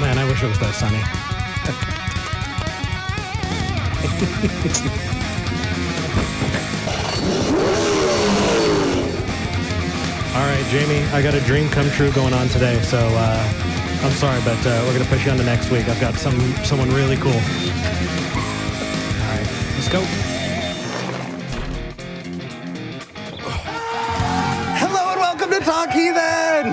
man, I wish it was that sunny. All right, Jamie, I got a dream come true going on today, so I'm sorry, but we're going to push you on to next week. I've got someone really cool. All right, let's go. Hello and welcome to Talk Heathen!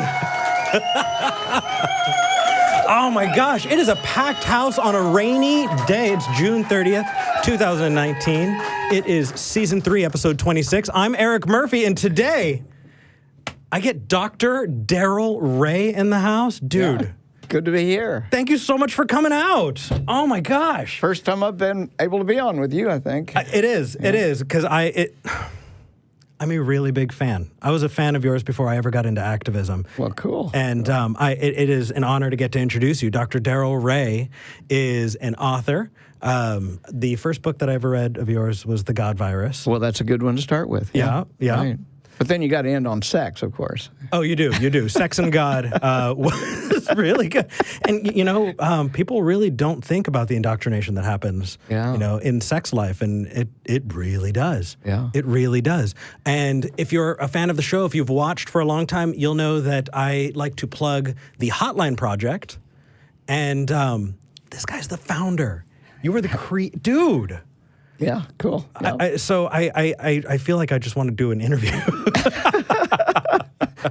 Oh my gosh, it is a packed house on a rainy day. It's June 30th, 2019. It is Season 3, Episode 26. I'm Eric Murphy, and today I get Dr. Darrel Ray in the house. Dude. Yeah, good to be here. Thank you so much for coming out. Oh my gosh. First time I've been able to be on with you, I think. It is, because I'm a really big fan. I was a fan of yours before I ever got into activism. Well, cool. And it is an honor to get to introduce you. Dr. Darrel Ray is an author. The first book that I ever read of yours was The God Virus. Well, that's a good one to start with. Yeah. Right. But then you got to end on sex, of course. Oh, you do. Sex and God was really good. And, people really don't think about the indoctrination that happens, in sex life. And it really does. Yeah. It really does. And if you're a fan of the show, if you've watched for a long time, you'll know that I like to plug the Hotline Project. And this guy's the founder. You were the dude. Yeah, cool. Yeah. So I feel like I just want to do an interview.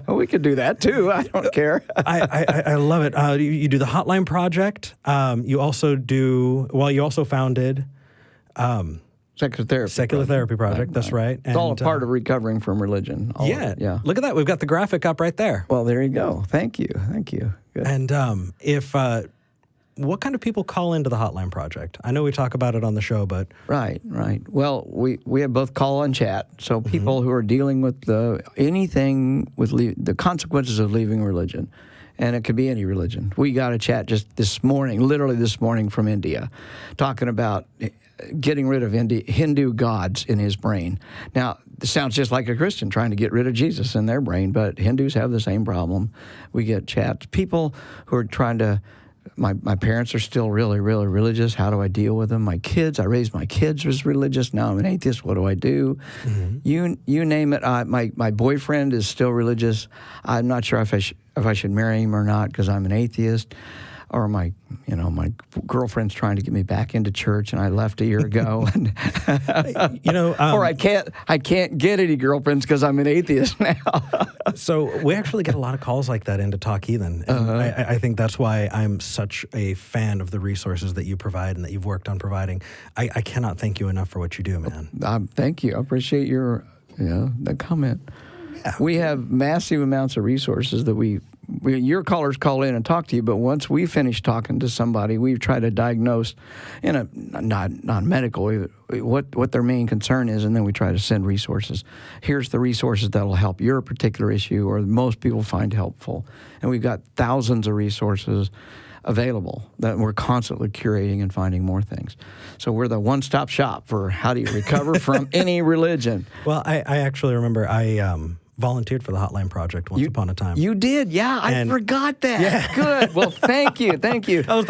Well, we could do that too. I don't care. I love it. You do the Hotline Project. You also founded Secular Therapy Project. That's right. It's all a part of recovering from religion. Yeah. Look at that. We've got the graphic up right there. Well, there you go. Thank you. Good. And what kind of people call into the Hotline Project? I know we talk about it on the show, but... Right. Well, we have both call and chat, so people who are dealing with anything with the consequences of leaving religion, and it could be any religion. We got a chat just literally this morning from India, talking about getting rid of Hindu gods in his brain. Now, this sounds just like a Christian trying to get rid of Jesus in their brain, but Hindus have the same problem. We get chats. People who are trying to... My parents are still really, really religious. How do I deal with them? My kids, I raised my kids as religious. Now I'm an atheist. What do I do? You name it. My boyfriend is still religious. I'm not sure if I should marry him or not because I'm an atheist. Or my girlfriend's trying to get me back into church, and I left a year ago. And or I can't get any girlfriends because I'm an atheist now. So we actually get a lot of calls like that into Talk Heathen. And I think that's why I'm such a fan of the resources that you provide and that you've worked on providing. I cannot thank you enough for what you do, man. Thank you. I appreciate the comment. Yeah. We have massive amounts of resources that your callers call in and talk to you, but once we finish talking to somebody, we try to diagnose in a non-medical way what their main concern is, and then we try to send resources. Here's the resources that will help your particular issue or most people find helpful. And we've got thousands of resources available that we're constantly curating and finding more things. So we're the one-stop shop for how do you recover from any religion. Well, I actually remember I volunteered for the Hotline Project once upon a time. You did? Yeah, I forgot that. Yeah. Good. Well, thank you. That was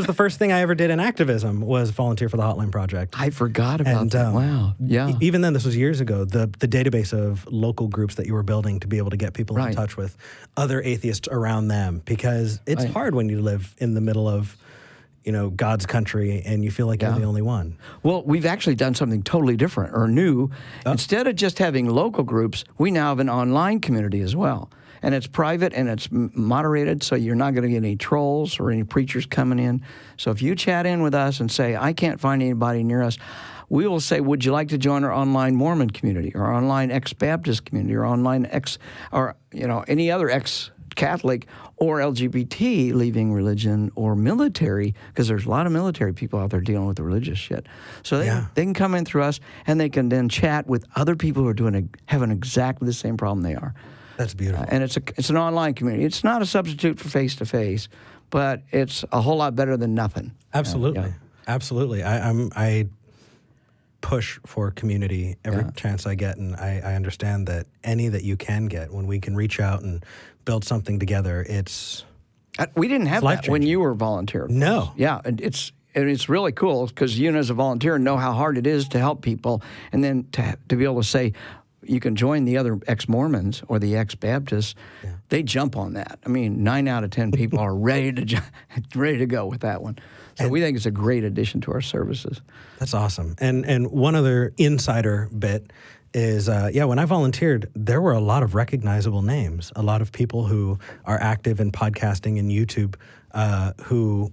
the first thing I ever did in activism was volunteer for the Hotline Project. I forgot about that. Wow. Yeah. Even then, this was years ago, the database of local groups that you were building to be able to get people in touch with other atheists around them, because it's hard when you live in the middle of God's country, and you feel like you're the only one. Well, we've actually done something totally different or new. Oh. Instead of just having local groups, we now have an online community as well. And it's private and it's moderated, so you're not going to get any trolls or any preachers coming in. So if you chat in with us and say, I can't find anybody near us, we will say, would you like to join our online Mormon community or online ex-Baptist community or online any other ex-Catholic or LGBT leaving religion or military, because there's a lot of military people out there dealing with the religious shit. So they can come in through us, and they can then chat with other people who are having exactly the same problem they are. That's beautiful. And it's an online community. It's not a substitute for face-to-face, but it's a whole lot better than nothing. Absolutely. Absolutely. I push for community every chance I get, and I understand that any that you can get, when we can reach out and build something together, it's We didn't have that when you were volunteering. No. Yeah, and it's really cool because you, as a volunteer, know how hard it is to help people, and then to be able to say, you can join the other ex-Mormons or the ex-Baptists. Yeah. They jump on that. I mean, 9 out of 10 people are ready to go with that one. So we think it's a great addition to our services. That's awesome. And one other insider bit is, when I volunteered, there were a lot of recognizable names, a lot of people who are active in podcasting and YouTube who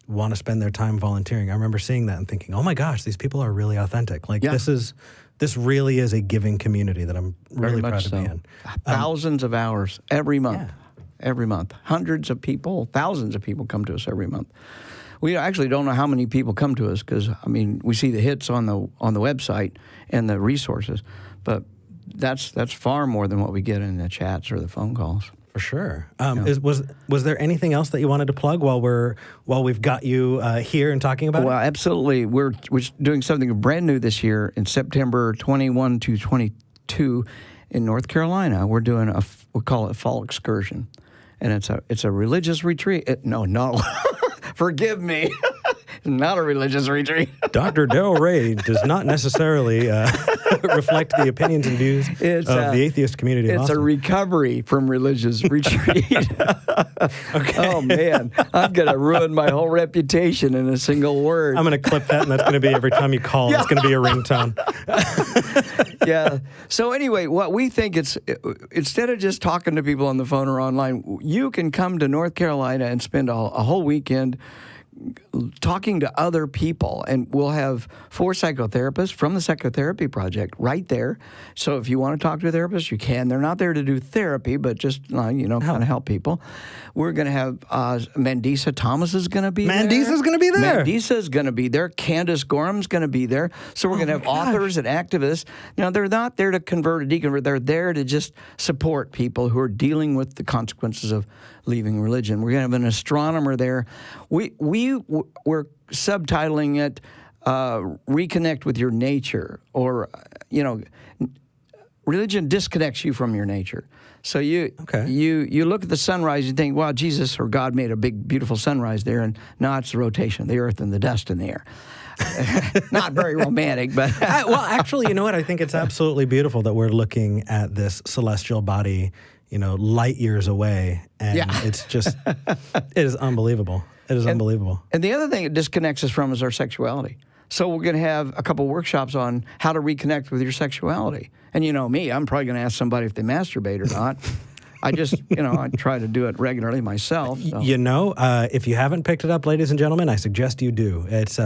want to spend their time volunteering. I remember seeing that and thinking, oh my gosh, these people are really authentic. Like this really is a giving community that I'm really proud to be in. Thousands of hours every month. Yeah. Every month. Hundreds of people, thousands of people come to us every month. We actually don't know how many people come to us because, I mean, we see the hits on the website and the resources, but that's far more than what we get in the chats or the phone calls. For sure. Was there anything else that you wanted to plug while we've got you here and talking about it? Well, absolutely. We're doing something brand new this year in September 21 to 22 in North Carolina. We're doing we call it Fall Excursion, and it's a religious retreat. No, forgive me. Not a religious retreat. Dr. Darrel Ray does not necessarily reflect the opinions and views of the Atheist Community of Austin. It's a recovery from religious retreat. Okay. Oh, man. I'm going to ruin my whole reputation in a single word. I'm going to clip that, and that's going to be every time you call. It's going to be a ringtone. Yeah. So anyway, what we think instead of just talking to people on the phone or online, you can come to North Carolina and spend a whole weekend talking to other people, and we'll have 4 psychotherapists from the Psychotherapy Project right there. So if you want to talk to a therapist, you can. They're not there to do therapy, but just kind of help people. We're going to have Mandisa Thomas is going to be there. Mandisa's going to be there. Mandisa's going to be there. Candace Gorham's going to be there. So we're going to have authors and activists. Now, they're not there to convert or deconvert. They're there to just support people who are dealing with the consequences of leaving religion. We're going to have an astronomer there. We're subtitling it Reconnect with Your Nature, or, religion disconnects you from your nature. So you look at the sunrise and think, wow, Jesus or God made a big, beautiful sunrise there, and no, it's the rotation of the earth and the dust in the air. Not very romantic, but... Well, actually, you know what? I think it's absolutely beautiful that we're looking at this celestial body, light years away, and it's just, it is unbelievable. It is unbelievable. And the other thing it disconnects us from is our sexuality. So we're going to have a couple workshops on how to reconnect with your sexuality. And you know me, I'm probably going to ask somebody if they masturbate or not. I just, I try to do it regularly myself. So. If you haven't picked it up, ladies and gentlemen, I suggest you do. It's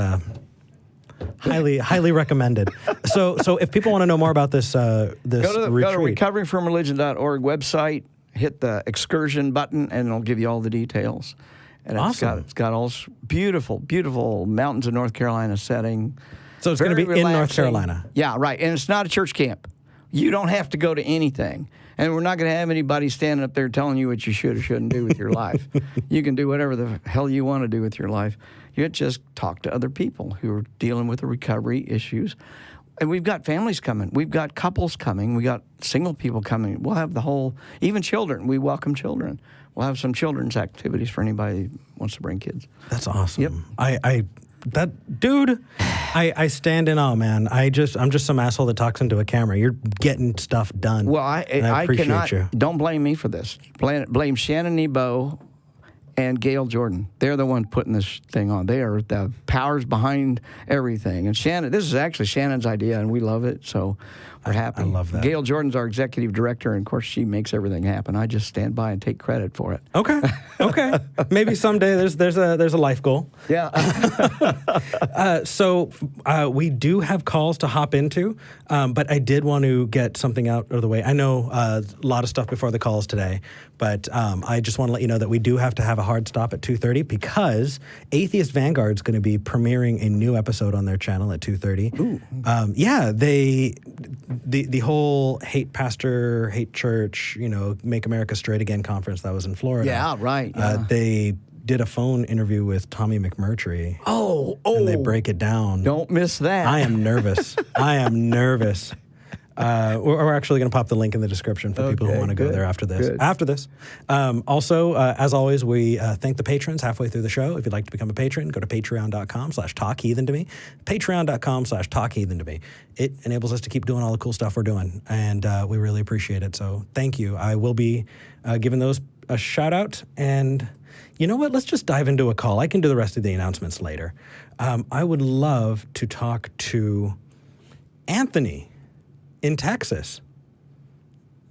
highly recommended. So if people want to know more about this retreat, go to recoveringfromreligion.org website, hit the Excursion button, and it'll give you all the details. And awesome. It's got all beautiful, beautiful mountains of North Carolina setting. So it's going to be relaxing. In North Carolina. Yeah, right. And it's not a church camp. You don't have to go to anything. And we're not going to have anybody standing up there telling you what you should or shouldn't do with your life. You can do whatever the hell you want to do with your life. You just talk to other people who are dealing with the recovery issues. And we've got families coming. We've got couples coming. We got single people coming. We'll have even children. We welcome children. We'll have some children's activities for anybody who wants to bring kids. That's awesome. Yep. I stand in awe, man. I'm just some asshole that talks into a camera. You're getting stuff done. Well, I appreciate cannot. You. Don't blame me for this. Blame Shannon Nebo and Gail Jordan. They're the one putting this thing on. They are the powers behind everything. And Shannon, this is actually Shannon's idea, and we love it. So we're happy. I love that. Gail Jordan's our executive director, and of course she makes everything happen. I just stand by and take credit for it. Okay. Maybe someday there's a life goal. Yeah. So we do have calls to hop into, but I did want to get something out of the way. I know a lot of stuff before the calls today, but I just want to let you know that we do have to have a hard stop at 2:30 because Atheist Vanguard's going to be premiering a new episode on their channel at 2:30. Ooh. The whole hate pastor, hate church, Make America Straight Again conference that was in Florida. Yeah, right. Yeah. They did a phone interview with Tommy McMurtry. Oh. And they break it down. Don't miss that. I am nervous. We're actually going to pop the link in the description for people who want to go there after this. Good. After this. Also, as always, we thank the patrons halfway through the show. If you'd like to become a patron, go to patreon.com/talkheathen-to-me. Patreon.com/talkheathen-to-me. It enables us to keep doing all the cool stuff we're doing, and we really appreciate it. So thank you. I will be giving those a shout out. And you know what? Let's just dive into a call. I can do the rest of the announcements later. I would love to talk to Anthony in Texas.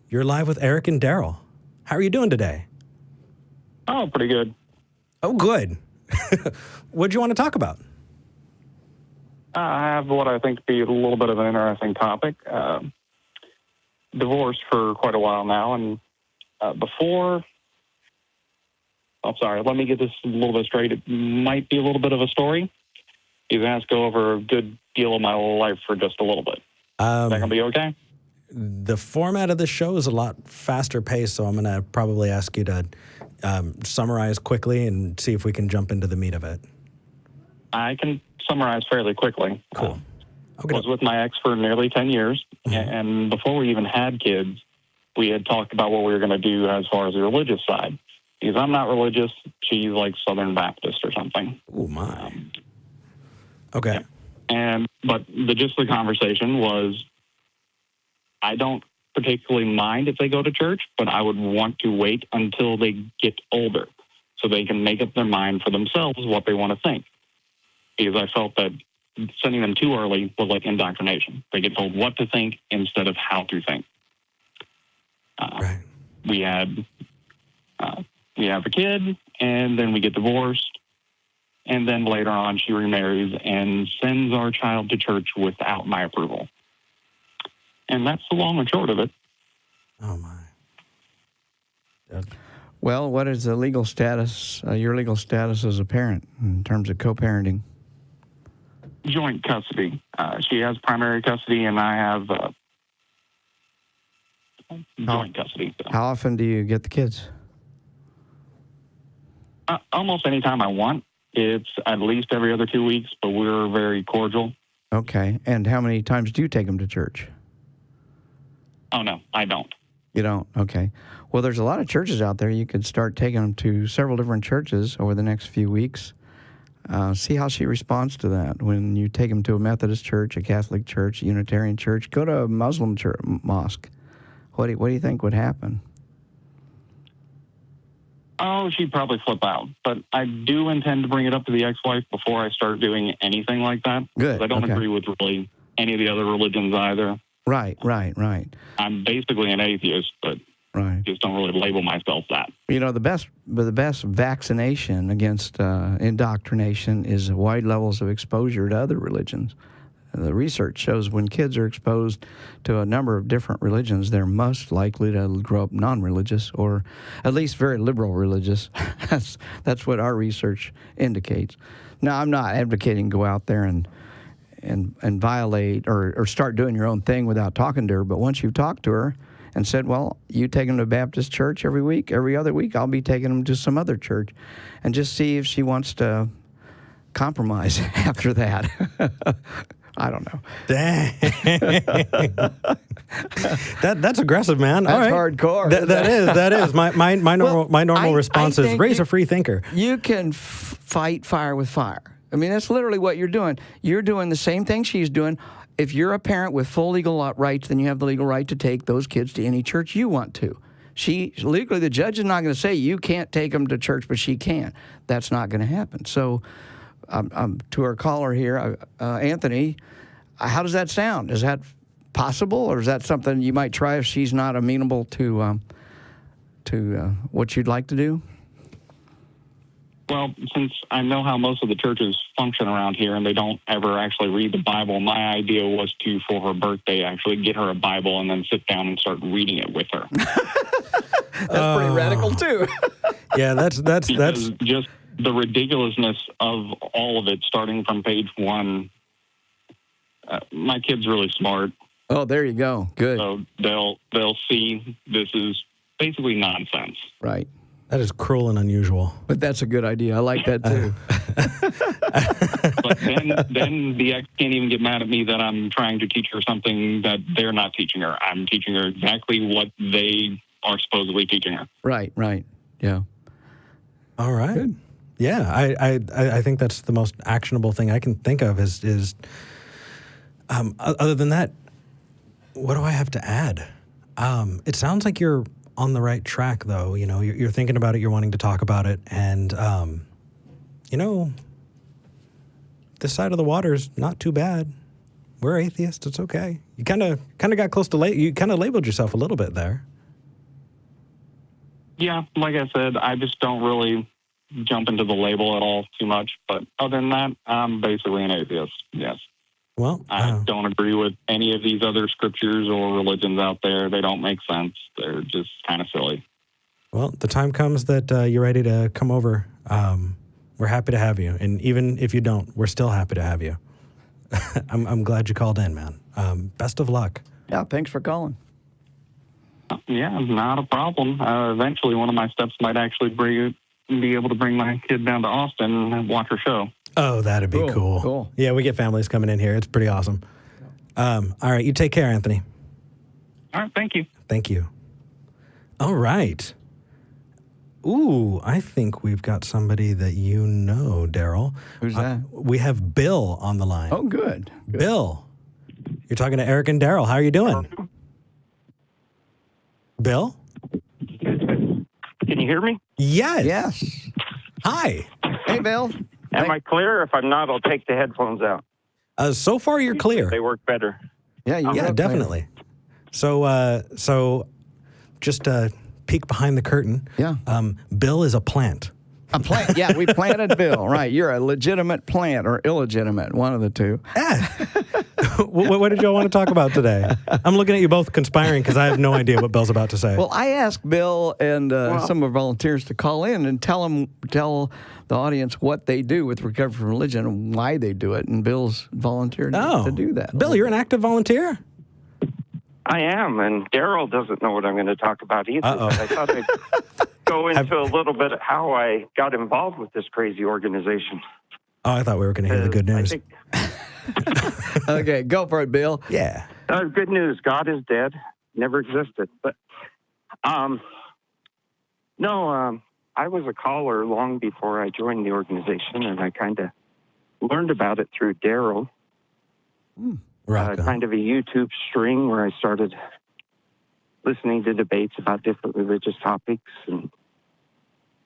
You're live with Eric and Darrel. How are you doing today? Oh, pretty good. Oh, good. What do you want to talk about? I have what I think to be a little bit of an interesting topic. Divorced for quite a while now, and let me get this a little bit straight. It might be a little bit of a story. He's asked to go over a good deal of my life for just a little bit. Is that going to be okay? The format of the show is a lot faster paced, so I'm going to probably ask you to summarize quickly and see if we can jump into the meat of it. I can summarize fairly quickly. Cool. I was with my ex for nearly 10 years, and before we even had kids, we had talked about what we were going to do as far as the religious side. Because I'm not religious, she's like Southern Baptist or something. Oh, my. Okay. But the gist of the conversation was, I don't particularly mind if they go to church, but I would want to wait until they get older so they can make up their mind for themselves what they want to think. Because I felt that sending them too early was like indoctrination. They get told what to think instead of how to think. Right. We have a kid, and then we get divorced. And then later on, she remarries and sends our child to church without my approval. And that's the long and short of it. Oh, my. Well, what is the legal status, your legal status as a parent in terms of co-parenting? Joint custody. She has primary custody, and I have joint custody. So. How often do you get the kids? Almost any time I want. It's at least every other 2 weeks, but we're very cordial. Okay. And how many times do you take them to church? Oh, no, I don't. You don't? Okay. Well, there's a lot of churches out there. You could start taking them to several different churches over the next few weeks. See how she responds to that. When you take them to a Methodist church, a Catholic church, a Unitarian church, go to a Muslim church, mosque. What do you think would happen? Oh, she'd probably flip out. But I do intend to bring it up to the ex-wife before I start doing anything like that. Good. I don't agree with really any of the other religions either. Right. I'm basically an atheist, but just don't really label myself that. You know, the best vaccination against indoctrination is wide levels of exposure to other religions. The research shows when kids are exposed to a number of different religions, they're most likely to grow up non-religious or at least very liberal religious. That's what our research indicates. Now, I'm not advocating go out there and violate or start doing your own thing without talking to her, but once you've talked to her and said, well, you take them to Baptist church every week, every other week, I'll be taking them to some other church, and just see if she wants to compromise after that. I don't know. Dang. That's aggressive, man. That's all right. hardcore. That is. My normal response is raise a free thinker. You can fight fire with fire. I mean, that's literally what you're doing. You're doing the same thing she's doing. If you're a parent with full legal rights, then you have the legal right to take those kids to any church you want to. Legally, the judge is not going to say you can't take them to church, but she can. That's not going to happen. So, to our caller here, Anthony, how does that sound? Is that possible, or is that something you might try if she's not amenable to what you'd like to do? Well, since I know how most of the churches function around here and they don't ever actually read the Bible, my idea was to, for her birthday, actually get her a Bible and then sit down and start reading it with her. That's pretty radical, too. Yeah, that's just the ridiculousness of all of it, starting from page 1. My kid's really smart. Oh, there you go. Good. So they'll see this is basically nonsense. Right. That is cruel and unusual. But that's a good idea. I like that too. But then the ex can't even get mad at me that I'm trying to teach her something that they're not teaching her. I'm teaching her exactly what they are supposedly teaching her. Right. Yeah. All right. Good. Yeah, I think that's the most actionable thing I can think of is other than that, what do I have to add? It sounds like you're on the right track, though. You know, you're thinking about it, you're wanting to talk about it, and you know, this side of the water's not too bad. We're atheists. It's okay. You kind of got close to you kind of labeled yourself a little bit there. Yeah, like I said, I just don't really jump into the label at all too much. But other than that, I'm basically an atheist. Yes. Well, I don't agree with any of these other scriptures or religions out there. They don't make sense. They're just kind of silly. Well, the time comes that you're ready to come over. We're happy to have you. And even if you don't, we're still happy to have you. I'm glad you called in, man. Best of luck. Yeah, thanks for calling. Yeah, not a problem. Eventually, one of my steps might actually be able to bring my kid down to Austin and watch her show. Oh, that'd be cool. Yeah, we get families coming in here. It's pretty awesome. All right, you take care, Anthony. All right, thank you. Thank you. All right. Ooh, I think we've got somebody that you know, Darrel. Who's that? We have Bill on the line. Oh, good. Bill, you're talking to Eric and Darrel. How are you doing? Bill? Can you hear me? Yes. Yes. Hi. Hey, Bill. Am I clear? If I'm not, I'll take the headphones out. So far, you're clear. They work better. Yeah, Yeah, definitely. So just a peek behind the curtain. Yeah. Bill is a plant. A plant. Yeah, we planted Bill. Right. You're a legitimate plant or illegitimate, one of the two. What did y'all want to talk about today? I'm looking at you both conspiring because I have no idea what Bill's about to say. Well, I asked Bill and some of our volunteers to call in and tell the audience what they do with recovery from religion and why they do it. And Bill's volunteered to do that. Bill, you're an active volunteer? I am, and Darrel doesn't know what I'm going to talk about either. Uh-oh. But I thought I'd go into a little bit of how I got involved with this crazy organization. Oh, I thought we were going to hear the good news. Okay, go for it, Bill. Yeah. Good news. God is dead. Never existed. But, I was a caller long before I joined the organization, and I kind of learned about it through Darrel. Kind of a YouTube string where I started listening to debates about different religious topics and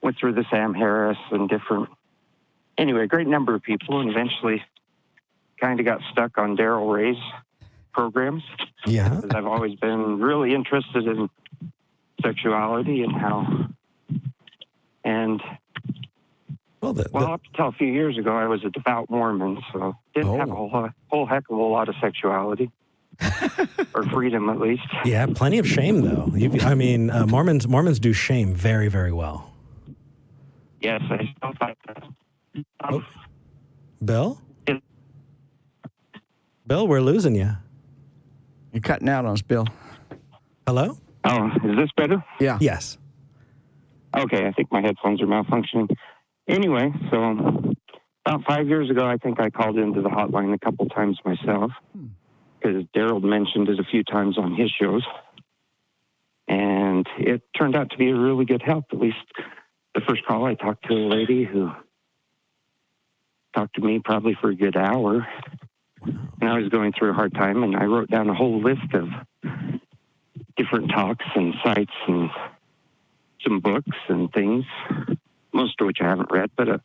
went through the Sam Harris and a great number of people, and eventually kind of got stuck on Darrel Ray's programs. Yeah. Because I've always been really interested in sexuality and up until a few years ago, I was a devout Mormon, so didn't have a whole heck of a lot of sexuality. Or freedom, at least. Yeah, plenty of shame, though. Mormons do shame very, very well. Yes, I still like that. Bill? Bill, we're losing you. You're cutting out on us, Bill. Hello? Oh, is this better? Yeah. Yes. Okay, I think my headphones are malfunctioning. Anyway, so about 5 years ago, I think I called into the hotline a couple times myself because Darrel mentioned it a few times on his shows. And it turned out to be a really good help. At least the first call, I talked to a lady who talked to me probably for a good hour. And I was going through a hard time, and I wrote down a whole list of different talks and sites and some books and things, most of which I haven't read, but a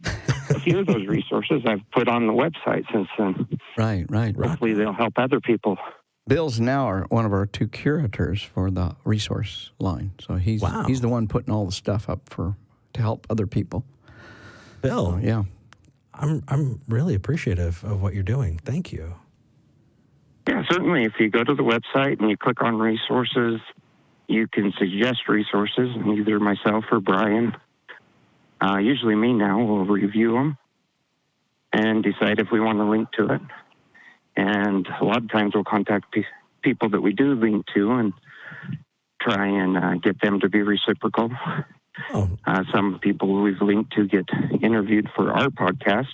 few of those resources I've put on the website since then. Right. Hopefully they'll help other people. Bill's now one of our two curators for the resource line. So he's the one putting all the stuff up to help other people. Bill. Yeah. I'm really appreciative of what you're doing. Thank you. Yeah, certainly. If you go to the website and you click on resources, you can suggest resources, and either myself or Brian, usually me now, will review them and decide if we want to link to it. And a lot of times we'll contact people that we do link to and try and get them to be reciprocal. Oh. Some people we've linked to get interviewed for our podcast.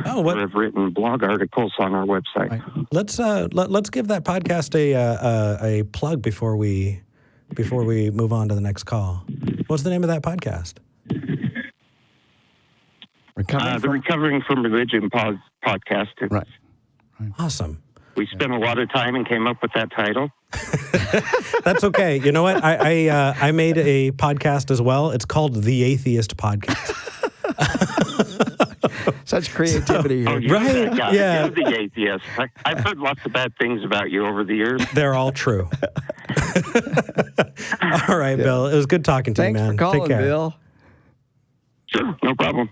Oh, what? Or have written blog articles on our website. Right. Let's give that podcast a plug before we move on to the next call. What's the name of that podcast? The Recovering from Religion podcast. Right. Awesome. We spent a lot of time and came up with that title. That's okay. You know what? I made a podcast as well. It's called The Atheist Podcast. Such creativity here. Right? That guy. Yeah. You're the atheist. I've heard lots of bad things about you over the years. They're all true. All right, Bill. It was good talking to Thanks you, man. for calling, Take care. Bill. Sure, no problem.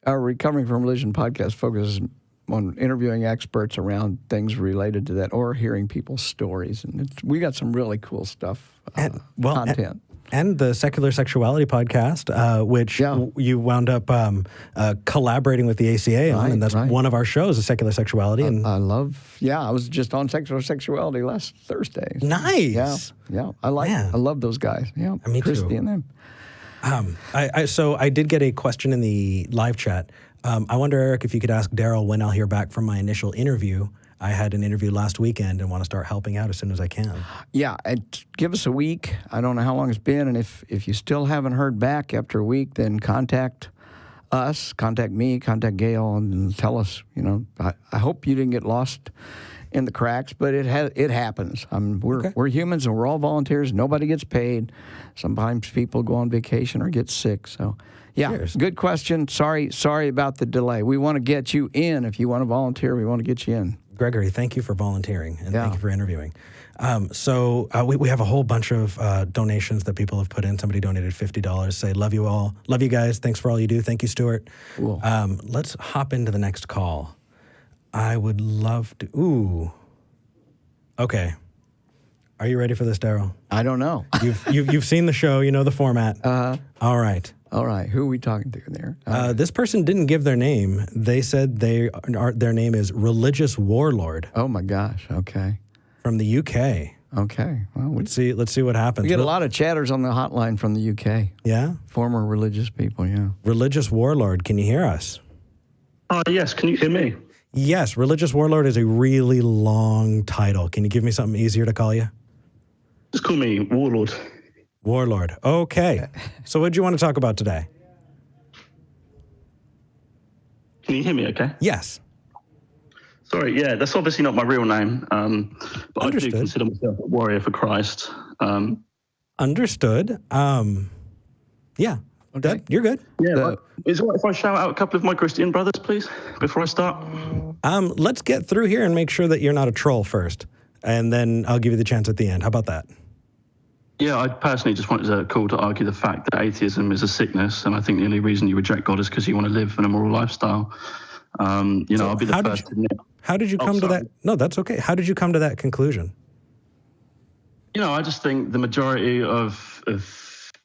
Our Recovering from Religion podcast focuses on interviewing experts around things related to that or hearing people's stories. And we got some really cool stuff, content. And the Secular Sexuality podcast, which you wound up collaborating with the ACA on, and that's one of our shows, is Secular Sexuality. And I was just on Secular Sexuality last Thursday. Nice. Yeah. I love those guys. Yeah, me Christy too. and them. So I did get a question in the live chat. I wonder, Eric, if you could ask Darrel when I'll hear back from my initial interview. I had an interview last weekend and want to start helping out as soon as I can. Yeah, give us a week. I don't know how long it's been, and if you still haven't heard back after a week, then contact us, contact me, contact Gail, and tell us. I hope you didn't get lost in the cracks, but it happens. We're humans and we're all volunteers. Nobody gets paid. Sometimes people go on vacation or get sick. So, yeah, Cheers. Good question. Sorry about the delay. We want to get you in. If you want to volunteer, we want to get you in. Gregory, thank you for volunteering and thank you for interviewing. So we have a whole bunch of donations that people have put in. Somebody donated $50. Say, love you all. Love you guys. Thanks for all you do. Thank you, Stuart. Cool. Let's hop into the next call. I would love to. Ooh. Okay. Are you ready for this, Darrel? I don't know. You've seen the show. You know the format. All right. All right. Who are we talking to there? This person didn't give their name. They said their name is Religious Warlord. Oh my gosh. Okay. From the UK. Okay. Well, Let's see what happens. We get a lot of chatters on the hotline from the UK. Yeah? Former religious people, yeah. Religious Warlord, can you hear us? Yes. Can you hear me? Yes. Religious Warlord is a really long title. Can you give me something easier to call you? Just call me Warlord. Warlord. Okay. So what do you want to talk about today? Can you hear me okay? Yes. Sorry, yeah, that's obviously not my real name, but Understood. I do consider myself a warrior for Christ. Understood. Yeah. Okay. You're good. Yeah, is it all right if I shout out a couple of my Christian brothers, please, before I start? Let's get through here and make sure that you're not a troll first, and then I'll give you the chance at the end. How about that? Yeah, I personally just wanted to call to argue the fact that atheism is a sickness, and I think the only reason you reject God is because you want to live an immoral lifestyle. I'll be the first to admit. How did you come to that? No, that's okay. How did you come to that conclusion? I just think the majority of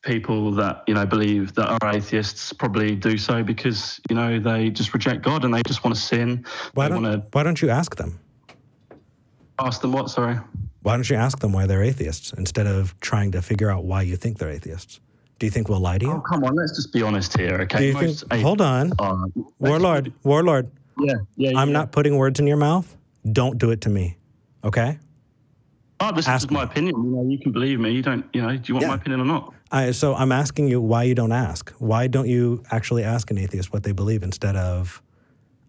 people that, believe that are atheists probably do so because, they just reject God and they just want to sin. Why don't you ask them? Ask them what, sorry? Why don't you ask them why they're atheists instead of trying to figure out why you think they're atheists? Do you think we'll lie to you? Oh, come on, let's just be honest here, okay? Do you think, hold on. Warlord. Yeah. I'm not putting words in your mouth. Don't do it to me, okay? Oh, this is my opinion. You can believe me. You don't, do you want my opinion or not? So I'm asking you why you don't ask. Why don't you actually ask an atheist what they believe instead of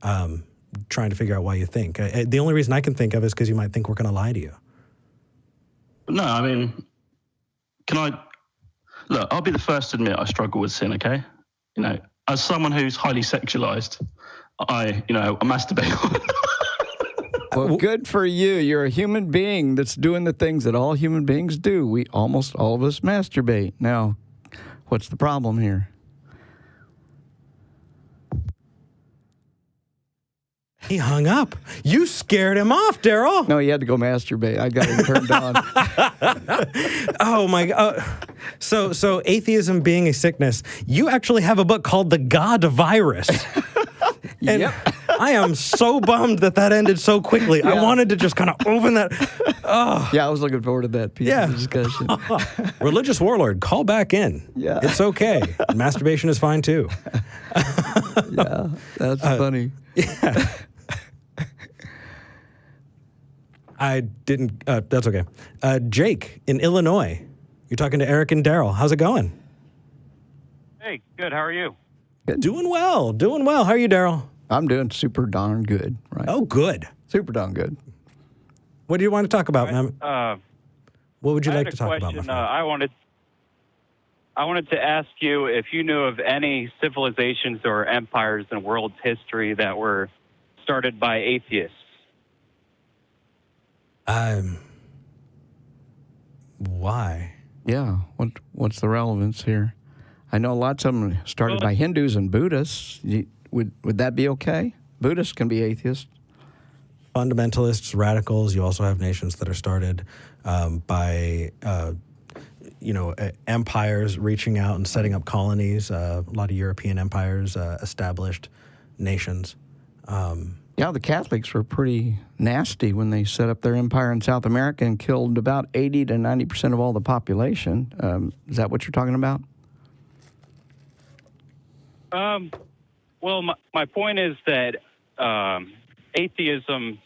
trying to figure out why you think? The only reason I can think of is because you might think we're going to lie to you. No, I mean, look, I'll be the first to admit I struggle with sin, okay? As someone who's highly sexualized, I masturbate. Well, good for you. You're a human being that's doing the things that all human beings do. Almost all of us masturbate. Now, what's the problem here? He hung up. You scared him off, Darrel. No, he had to go masturbate. I got him turned on. Oh, my God. So atheism being a sickness, you actually have a book called The God Virus. Yep. I am so bummed that ended so quickly. Yeah. I wanted to just kind of open that. Oh. Yeah, I was looking forward to that piece of discussion. Religious warlord, call back in. Yeah. It's okay. Masturbation is fine too. Yeah, that's funny. Yeah. I didn't, that's okay. Jake in Illinois, you're talking to Eric and Darrel. How's it going? Hey, good. How are you? Doing well. How are you, Darrel? I'm doing super darn good, right? Oh, good. Super darn good. What do you want to talk about, man? What would you like to talk about, my friend? I wanted to ask you if you knew of any civilizations or empires in world's history that were started by atheists. Why? Yeah, what's the relevance here? I know lots of them started by Hindus and Buddhists. Would that be okay? Buddhists can be atheists. Fundamentalists, radicals. You also have nations that are started by, empires reaching out and setting up colonies. A lot of European empires established nations. Yeah, the Catholics were pretty nasty when they set up their empire in South America and killed about 80 to 90% of all the population. Is that what you're talking about? Well, my point is that atheism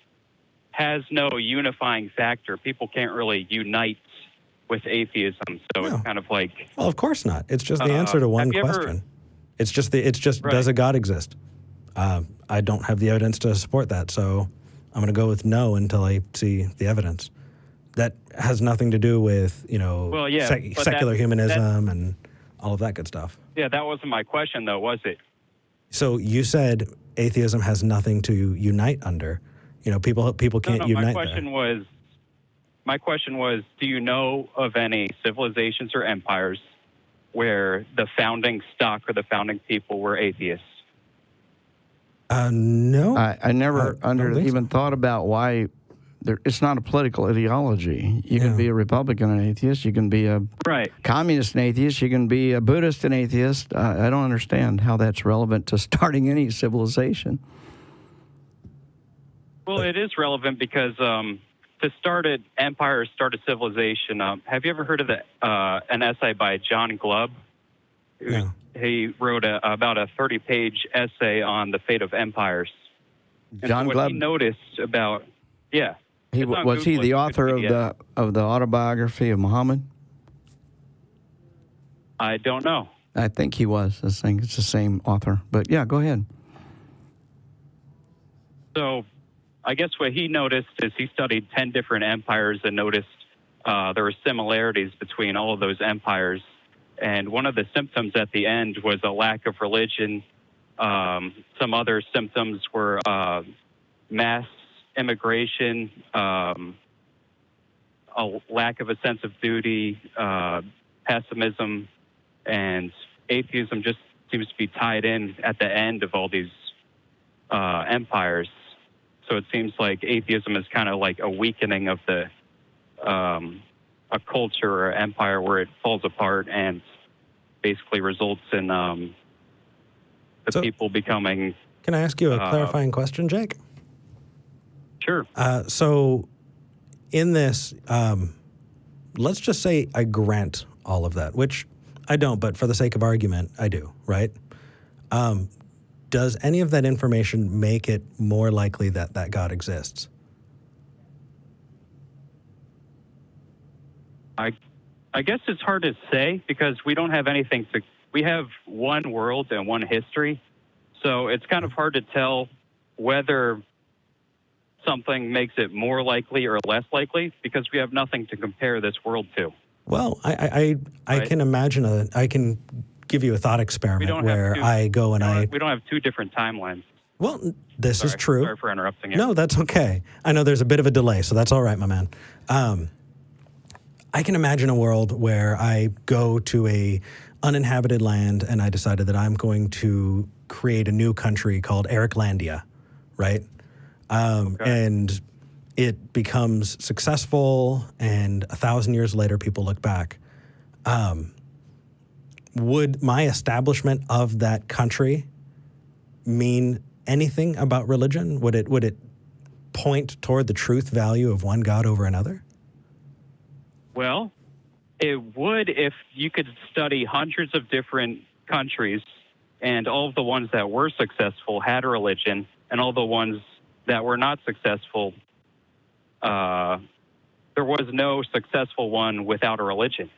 has no unifying factor. People can't really unite with atheism, so it's kind of like. Well, of course not. It's just the answer to one question. It's just right. Does a God exist? I don't have the evidence to support that, so I'm going to go with no until I see the evidence. That has nothing to do with secular humanism and all of that good stuff. Yeah, that wasn't my question, though, was it? So you said atheism has nothing to unite under. People can't unite. My question was, do you know of any civilizations or empires where the founding stock or the founding people were atheists? No. I never even thought about why. It's not a political ideology. You can be a Republican and atheist. You can be a communist and atheist. You can be a Buddhist and atheist. I don't understand how that's relevant to starting any civilization. Well, it is relevant because to start an empire, start a civilization. Have you ever heard of an essay by John Glubb? No. He wrote about a 30-page essay on the fate of empires. John Glubb. What he noticed about, was he the author of the autobiography of Muhammad? I don't know. I think he was. I think it's the same author. But yeah, go ahead. So I guess what he noticed is he studied 10 different empires and noticed there were similarities between all of those empires. And one of the symptoms at the end was a lack of religion. Some other symptoms were mass immigration, a lack of a sense of duty, pessimism, and atheism just seems to be tied in at the end of all these empires. So it seems like atheism is kind of like a weakening of the a culture or empire where it falls apart and basically results in the people becoming. Can I ask you a clarifying question, Jake? Sure. So in this, let's just say I grant all of that, which I don't, but for the sake of argument, I do, right? Does any of that information make it more likely that God exists? I guess it's hard to say because we don't have anything to. We have one world and one history, so it's kind of hard to tell whether something makes it more likely or less likely because we have nothing to compare this world to. Well, I can imagine I can give you a thought experiment where I go and we don't have two different timelines. Well, this is true. Sorry for interrupting you. No, that's okay. I know there's a bit of a delay, so that's all right, my man. I can imagine a world where I go to a uninhabited land and I decided that I'm going to create a new country called Ericlandia, right? And it becomes successful, and 1,000 years later, people look back. Would my establishment of that country mean anything about religion? Would it point toward the truth value of one God over another? Well, it would if you could study hundreds of different countries, and all of the ones that were successful had a religion, and all the ones that were not successful, there was no successful one without a religion.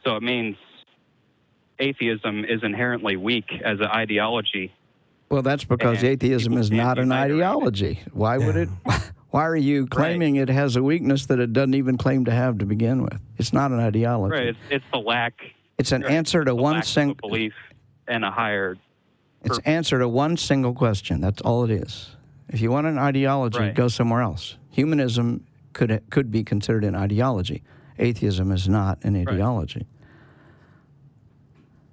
So it means atheism is inherently weak as an ideology. Well, that's because And atheism people is can't not an unite around it. ideology. Why would it? Why are you claiming it has a weakness that it doesn't even claim to have to begin with? It's not an ideology. Right. It's the lack. It's an answer to one single belief and a higher. It's answer to one single question. That's all it is. If you want an ideology, go somewhere else. Humanism could be considered an ideology. Atheism is not an ideology.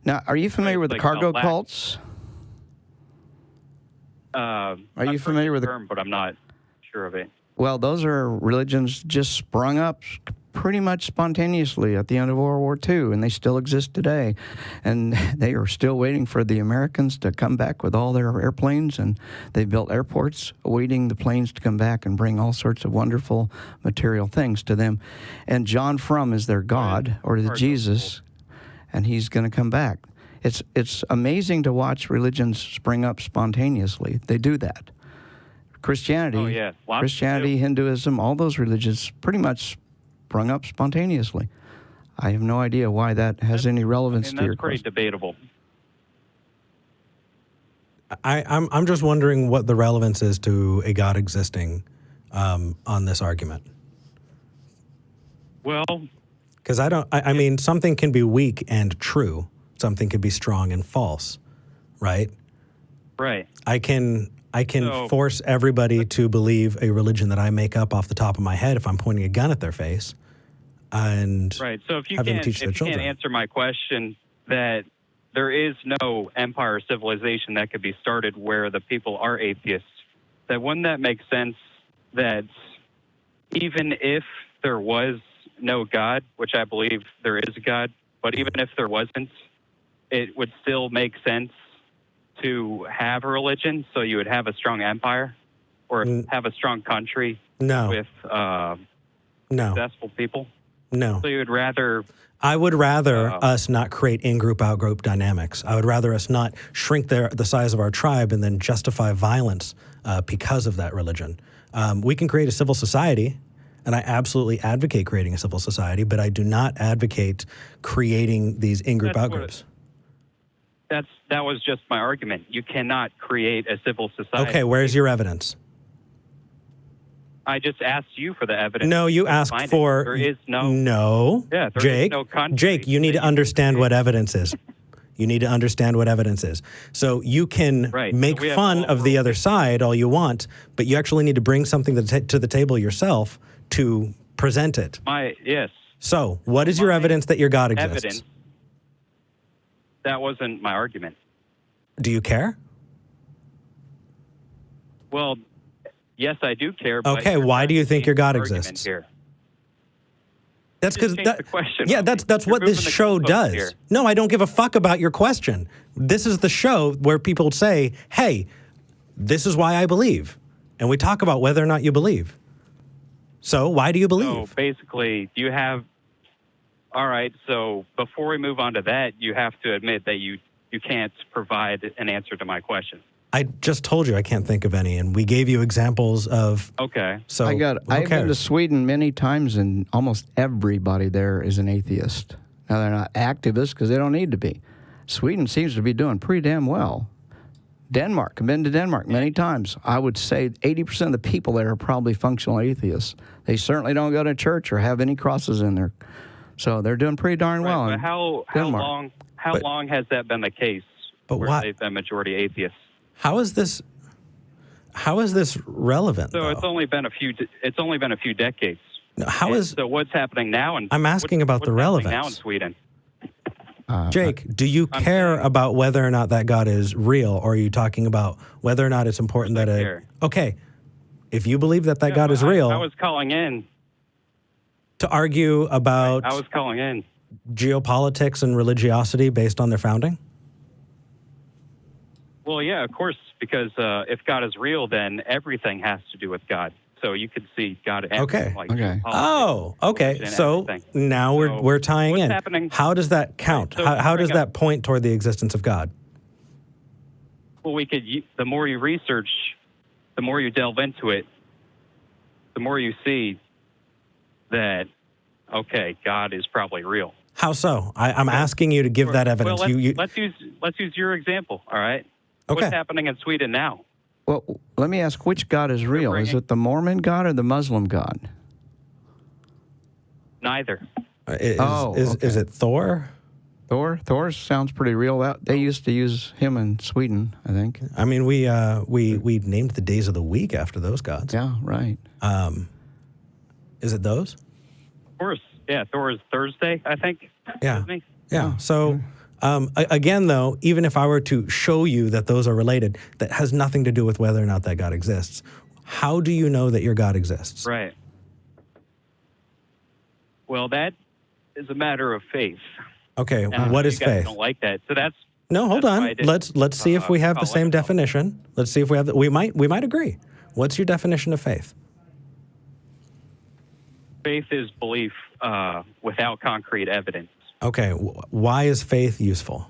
Now, are you familiar with the cargo cults? Are you familiar with the term? But I'm not sure of it. Well, those are religions just sprung up pretty much spontaneously at the end of World War II, and they still exist today. And they are still waiting for the Americans to come back with all their airplanes, and they built airports awaiting the planes to come back and bring all sorts of wonderful material things to them. And John Frum is their God, or the Jesus, and he's going to come back. It's amazing to watch religions spring up spontaneously. They do that. Christianity, Hinduism, all those religions pretty much sprung up spontaneously. I have no idea why that has any relevance to your question. That's pretty debatable. I'm just wondering what the relevance is to a God existing on this argument. Well, because I mean, something can be weak and true. Something can be strong and false, right? Right. I can force everybody to believe a religion that I make up off the top of my head if I'm pointing a gun at their face, and right. So if you have them can't, teach their children. Can't answer my question that there is no empire or civilization that could be started where the people are atheists, then wouldn't that make sense that even if there was no God, which I believe there is a God, but even if there wasn't, it would still make sense to have a religion, so you would have a strong empire or have a strong country with successful people? No. So you would rather... I would rather us not create in-group, out-group dynamics. I would rather us not shrink the size of our tribe and then justify violence because of that religion. We can create a civil society, and I absolutely advocate creating a civil society, but I do not advocate creating these in-group, out-groups. That was just my argument. You cannot create a civil society. Okay, where's your evidence? I just asked you for the evidence. No, you asked for... There is no... No. Yeah, there Jake, is no country. Jake, you need to understand what evidence is. You need to understand what evidence is. So you can make fun of the other side all you want, but you actually need to bring something to the table yourself to present it. Yes. So what is your evidence that your God exists? Evidence. That wasn't my argument. Do you care? Well, yes, I do care. But okay, why do you think your God exists? Here. That's because the question. Yeah, that's what this show does. Here. No, I don't give a fuck about your question. This is the show where people say, "Hey, this is why I believe," and we talk about whether or not you believe. So, why do you believe? So basically, you have. All right. So before we move on to that, you have to admit that you can't provide an answer to my question. I just told you I can't think of any, and we gave you examples of... Okay. So I've been to Sweden many times, and almost everybody there is an atheist. Now, they're not activists because they don't need to be. Sweden seems to be doing pretty damn well. Denmark, I've been to Denmark many times. I would say 80% of the people there are probably functional atheists. They certainly don't go to church or have any crosses in there. So they're doing pretty darn well in Denmark. How long has that been the case? But where they've been majority atheists? How is this relevant? So it's only been a few decades. So what's happening now? I'm asking about the relevance now in Sweden. Jake, do you care about whether or not that God is real, or are you talking about whether or not it's important that okay, if you believe that God is real, I was calling in to argue about. I was calling in geopolitics and religiosity based on their founding. Well, yeah, of course, because if God is real, then everything has to do with God. So you could see God in Okay. like Okay. politics, Oh, okay. religion, So everything. now So we're tying what's in. happening- How does that count? Right, so How does bring up- that point toward the existence of God? Well, the more you research, the more you delve into it, the more you see that, okay, God is probably real. How so? I'm asking you to give that evidence. Well, You- let's use your example. All right. Okay. What's happening in Sweden now? Well, let me ask, which God is real? Is bringing- it the Mormon God or the Muslim God? Neither. Is it Thor? Thor sounds pretty real. They used to use him in Sweden, I think. I mean, we named the days of the week after those gods. Yeah, right. Is it those? Of course. Yeah. Thor is Thursday, I think. Yeah. Isn't he? Yeah. So, again, though, even if I were to show you that those are related, that has nothing to do with whether or not that God exists. How do you know that your God exists? Right. Well, that is a matter of faith. Okay. And What you is guys faith? Don't like that. So that's No, hold that's why on. I didn't, Let's see if we have the call same it a cult. definition. Let's see if we have. We might agree. What's your definition of faith? Faith is belief without concrete evidence. Okay. Why is faith useful?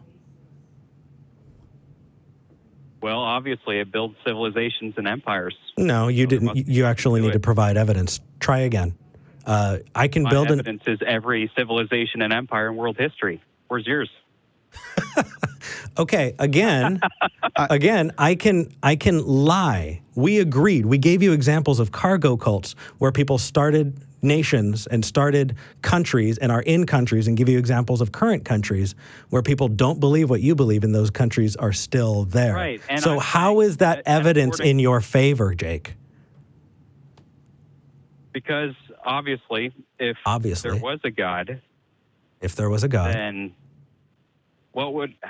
Well, obviously, it builds civilizations and empires. No, you So there didn't. must be You actually something need to to it. provide evidence. Try again. I can My build an. evidence is every civilization and empire in world history. Where's yours? Okay, again, I can lie. We agreed. We gave you examples of cargo cults where people started nations and started countries and are in countries, and give you examples of current countries where people don't believe what you believe and those countries are still there. Right, and So I'm how saying is that evidence according- in your favor, Jake? Because obviously, if Obviously. there was a God, If there was a God. then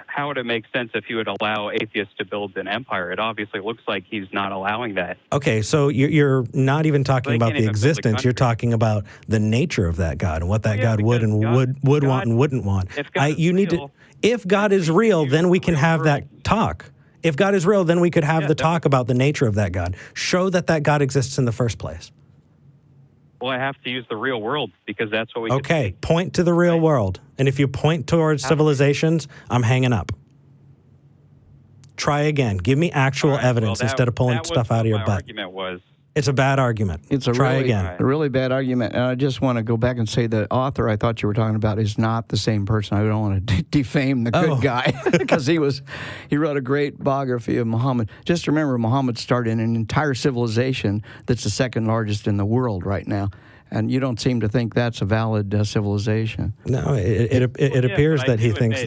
how would it make sense if you would allow atheists to build an empire? It obviously looks like he's not allowing that. Okay, so you're not even talking They about can't the even build a existence. You're country. talking about the nature of that God and what that Yeah, God would because and God- would want God- and wouldn't want. if God is You need to. real, If God is real, then we can have that talk. If God is real, then we could have Yeah, the that talk about the nature of that God. Show that that God exists in the first place. Well, I have to use the real world because that's what we can Okay, see. point to the real Right. world. And if you point towards civilizations, I'm hanging up. Try again. Give me actual All right, evidence well, instead of pulling that was stuff out of what your my butt. argument was. It's a bad argument. It's a Try really, again. a really bad argument. And I just want to go back and say the author I thought you were talking about is not the same person. I don't want to defame the good guy because he wrote a great biography of Muhammad. Just remember, Muhammad started an entire civilization that's the second largest in the world right now. And you don't seem to think that's a valid civilization. No, it appears but I that he do thinks.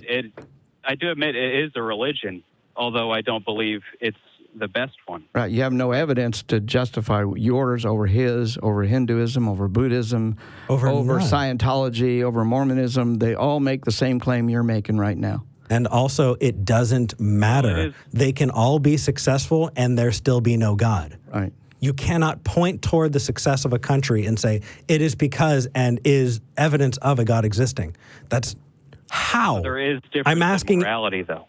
I do admit it is a religion, although I don't believe it's the best one. Right, you have no evidence to justify yours over his, over Hinduism, over Buddhism, Over none. Scientology, over Mormonism. They all make the same claim you're making right now. And also, it doesn't matter. Well, it is- They can all be successful and there still be no God. Right. You cannot point toward the success of a country and say, it is because and is evidence of a God existing. That's how. There is difference I'm asking. in morality, though.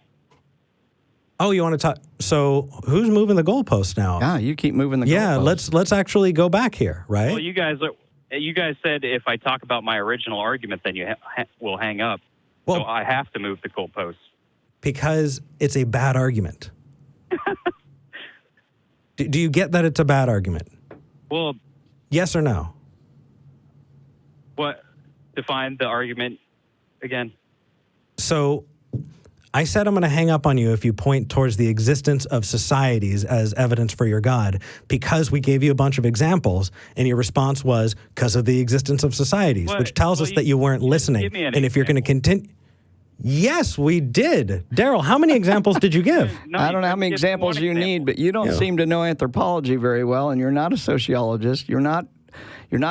Oh, you want to talk? So who's moving the goalpost now? Yeah, you keep moving the Yeah, goalposts. let's actually go back here, right? Well, you guys said if I talk about my original argument, then you will hang up. Well- So I have to move the goalposts. Because it's a bad argument. Do you get that it's a bad argument? Well, Yes or no? what define the argument again? So I said I'm going to hang up on you if you point towards the existence of societies as evidence for your God, because we gave you a bunch of examples, and your response was because of the existence of societies, Well, which tells us that you weren't listening. give me an And if you're going to continue... Yes, we did. Darrel, how many examples did you give? No, I don't know how you many give me examples one you example. need, but you don't seem to know anthropology very well, and you're not a sociologist. You're not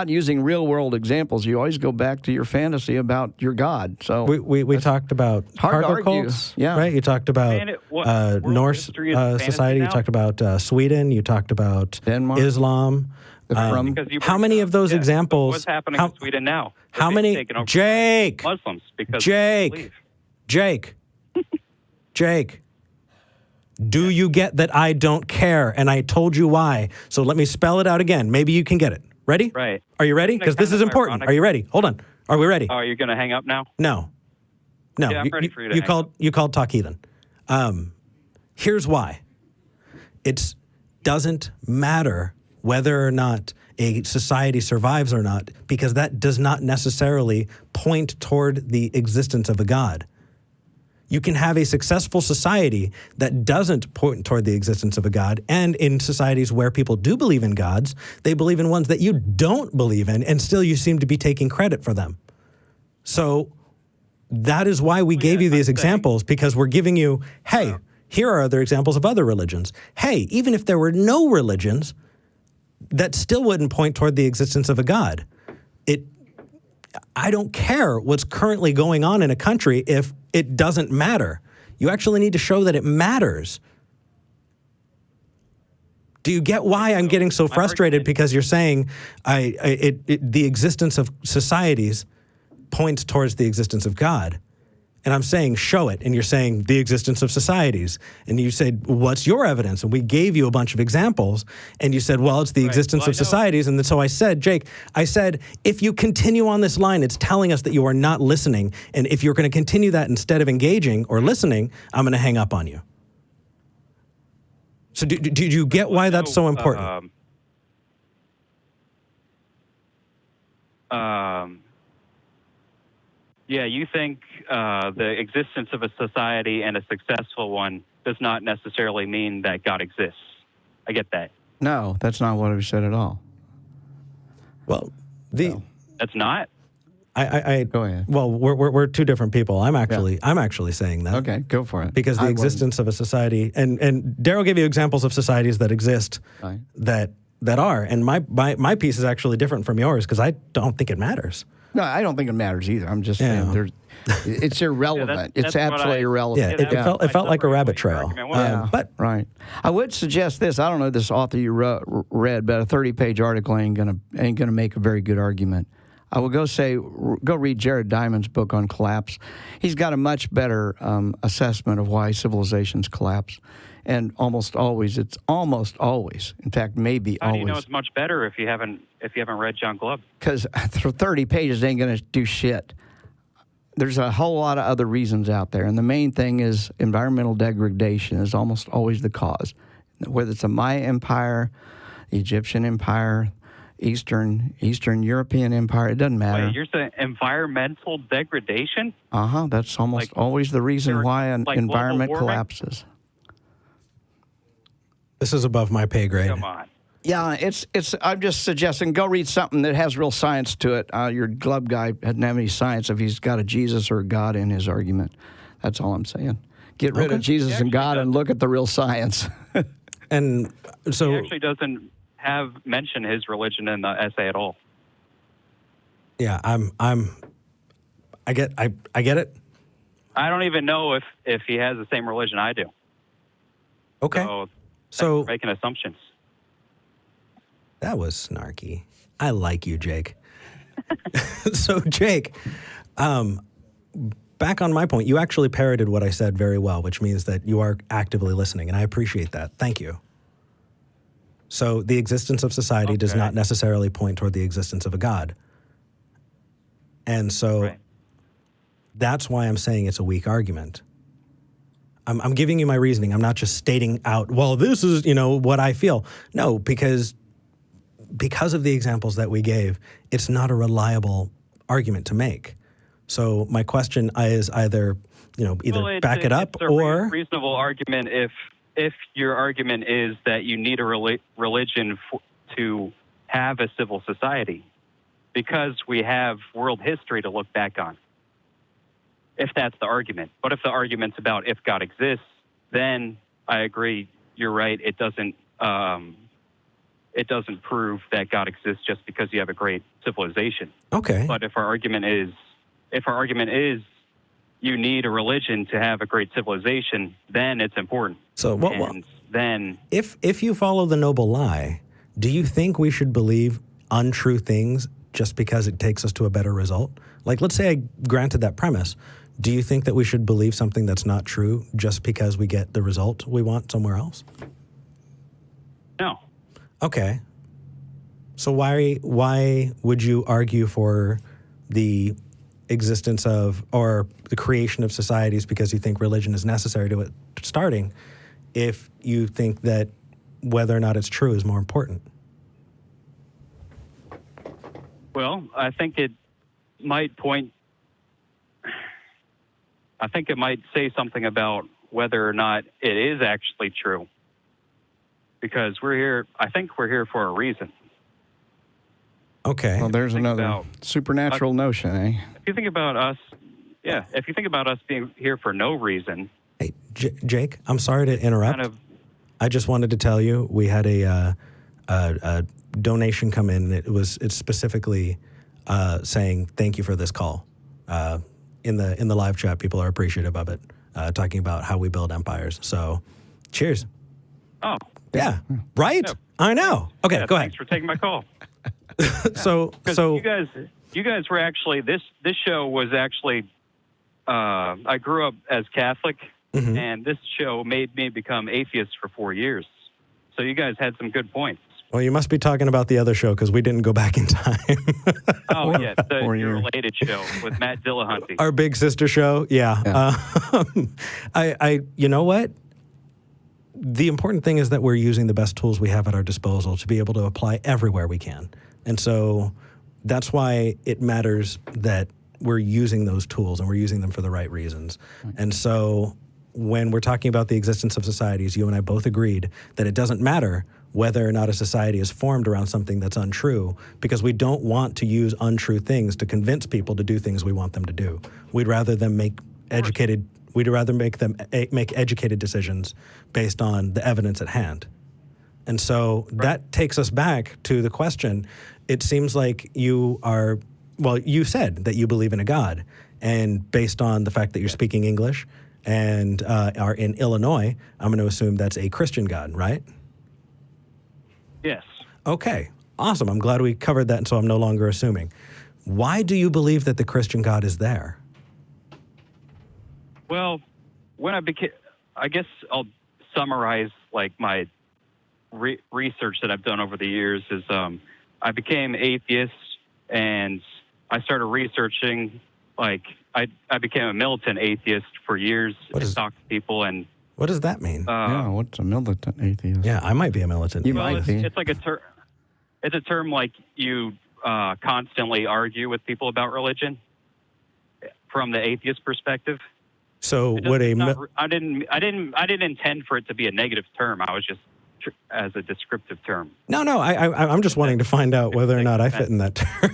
using real world examples. You always go back to your fantasy about your God. So We talked about hard to cargo argue. cults, Yeah. right? You talked about world Norse history is fantasy society. You now? talked about Sweden. You talked about Denmark. Islam. Because you How bring many up- of those yeah, so examples? What's happening how, in Sweden now? How They've many? taken over Jake. Muslims because Jake. they believe. Jake. Jake. Do you get that I don't care? And I told you why. So let me spell it out again. Maybe you can get it. Ready? Right. Are you ready? Because this is important. ironic. Are you ready? Hold on. Are we ready? Oh, you're going to hang up now? No. Yeah, I'm ready for you to hang up. You called Talk Heathen. Here's why. It doesn't matter whether or not a society survives or not, because that does not necessarily point toward the existence of a God. You can have a successful society that doesn't point toward the existence of a God, and in societies where people do believe in gods, they believe in ones that you don't believe in, and still you seem to be taking credit for them. So that is why we gave you these examples, because we're giving you, hey, here are other examples of other religions. Hey, even if there were no religions, that still wouldn't point toward the existence of a God. I don't care what's currently going on in a country if it doesn't matter. You actually need to show that it matters. Do you get why I'm getting so frustrated? Because you're saying the existence of societies points towards the existence of God. And I'm saying, show it. And you're saying the existence of societies. And you said, what's your evidence? And we gave you a bunch of examples. And you said, well, it's the existence of societies. And so I said, Jake, if you continue on this line, it's telling us that you are not listening. And if you're going to continue that instead of engaging or listening, I'm going to hang up on you. So do you get why that's so important? Yeah, you think the existence of a society and a successful one does not necessarily mean that God exists. I get that. No, that's not what I said at all. Well, That's not? Go ahead. Well, we're two different people. I'm actually saying that. Okay, go for it. Because the existence of a society, and Darrel gave you examples of societies that exist, right, that are, and my piece is actually different from yours because I don't think it matters. No, I don't think it matters either. I'm just saying it's irrelevant. It's absolutely irrelevant. Yeah, it felt like a rabbit trail. But right. I would suggest this. I don't know this author you read, but a 30-page article ain't gonna make a very good argument. I will go read Jared Diamond's book on collapse. He's got a much better assessment of why civilizations collapse. And almost always, in fact, maybe always. How do you know it's much better if you haven't read John Glubb? Because 30 pages ain't going to do shit. There's a whole lot of other reasons out there, and the main thing is environmental degradation is almost always the cause. Whether it's the Maya Empire, the Egyptian Empire, Eastern European Empire, it doesn't matter. Wait, you're saying environmental degradation? That's almost always the reason why an environment collapses. This is above my pay grade. Come on. Yeah, it's. I'm just suggesting go read something that has real science to it. Your Glubb guy doesn't have any science if he's got a Jesus or a God in his argument. That's all I'm saying. Get rid of Jesus and God and look at the real science. And so he actually doesn't mention his religion in the essay at all. Yeah, I get it. I don't even know if he has the same religion I do. Okay. So making assumptions. That was snarky. I like you, Jake. So, Jake, back on my point, you actually parroted what I said very well, which means that you are actively listening, and I appreciate that. Thank you. So, the existence of society does not necessarily point toward the existence of a God. And so that's why I'm saying it's a weak argument. I'm giving you my reasoning. I'm not just stating out, well, this is, what I feel. No, because of the examples that we gave, it's not a reliable argument to make. So my question is either back it up or... It's a reasonable argument if your argument is that you need a religion to have a civil society, because we have world history to look back on. If that's the argument. But if the argument's about if God exists, then I agree. You're right. It doesn't prove that God exists just because you have a great civilization. Okay. But if our argument is you need a religion to have a great civilization, then it's important. So then if you follow the noble lie, do you think we should believe untrue things just because it takes us to a better result? Like, let's say I granted that premise. Do you think that we should believe something that's not true just because we get the result we want somewhere else? No. Okay. So why would you argue for the existence of or the creation of societies because you think religion is necessary to it starting if you think that whether or not it's true is more important? Well, I think it might say something about whether or not it is actually true. Because I think we're here for a reason. Okay. Well, there's another supernatural notion, eh? If you think about us, if you think about us being here for no reason. Hey, Jake, I'm sorry to interrupt. I just wanted to tell you we had a donation come in. It's specifically saying thank you for this call. In the live chat, people are appreciative of it, talking about how we build empires. So, cheers. Oh. Yeah. Right? Yeah. I know. Okay, go ahead. Thanks for taking my call. So you guys were actually this show was actually I grew up as Catholic, and this show made me become atheist for 4 years. So you guys had some good points. Well, you must be talking about the other show because we didn't go back in time. Oh, yeah, your related show with Matt Dillahunty. Our big sister show, yeah. You know what? The important thing is that we're using the best tools we have at our disposal to be able to apply everywhere we can. And so that's why it matters that we're using those tools and we're using them for the right reasons. Right. And so when we're talking about the existence of societies, you and I both agreed that it doesn't matter whether or not a society is formed around something that's untrue, because we don't want to use untrue things to convince people to do things we want them to do. We'd rather them make educated decisions based on the evidence at hand. And so that takes us back to the question. It seems like you said that you believe in a God, and based on the fact that you're speaking English and are in Illinois, I'm going to assume that's a Christian God, right? Yes. Okay, awesome. I'm glad we covered that, and so I'm no longer assuming. Why do you believe that the Christian God is there? Well, when I guess I'll summarize like my research that I've done over the years is I became atheist and I started researching, like I became a militant atheist for years. I talked to people and... What does that mean? What's a militant atheist? Yeah, I might be a militant. You might be. It's like it's a term like you constantly argue with people about religion from the atheist perspective. So I didn't intend for it to be a negative term. I was just as a descriptive term. No, I'm just wanting to find out whether or not I fit in that term.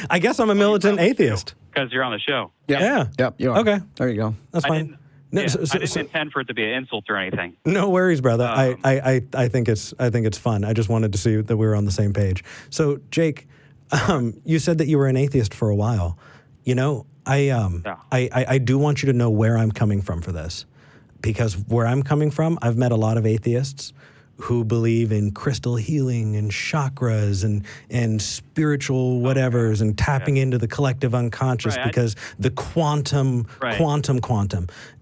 I guess I'm a militant atheist. Because you're on the show. Yeah. Yep, you are. Okay. There you go. That's fine. I didn't intend for it to be an insult or anything. No worries, brother. I think it's fun. I just wanted to see that we were on the same page. So, Jake, you said that you were an atheist for a while. You know, I do want you to know where I'm coming from for this, because where I'm coming from, I've met a lot of atheists who believe in crystal healing and chakras and spiritual whatevers and tapping into the collective unconscious because the quantum.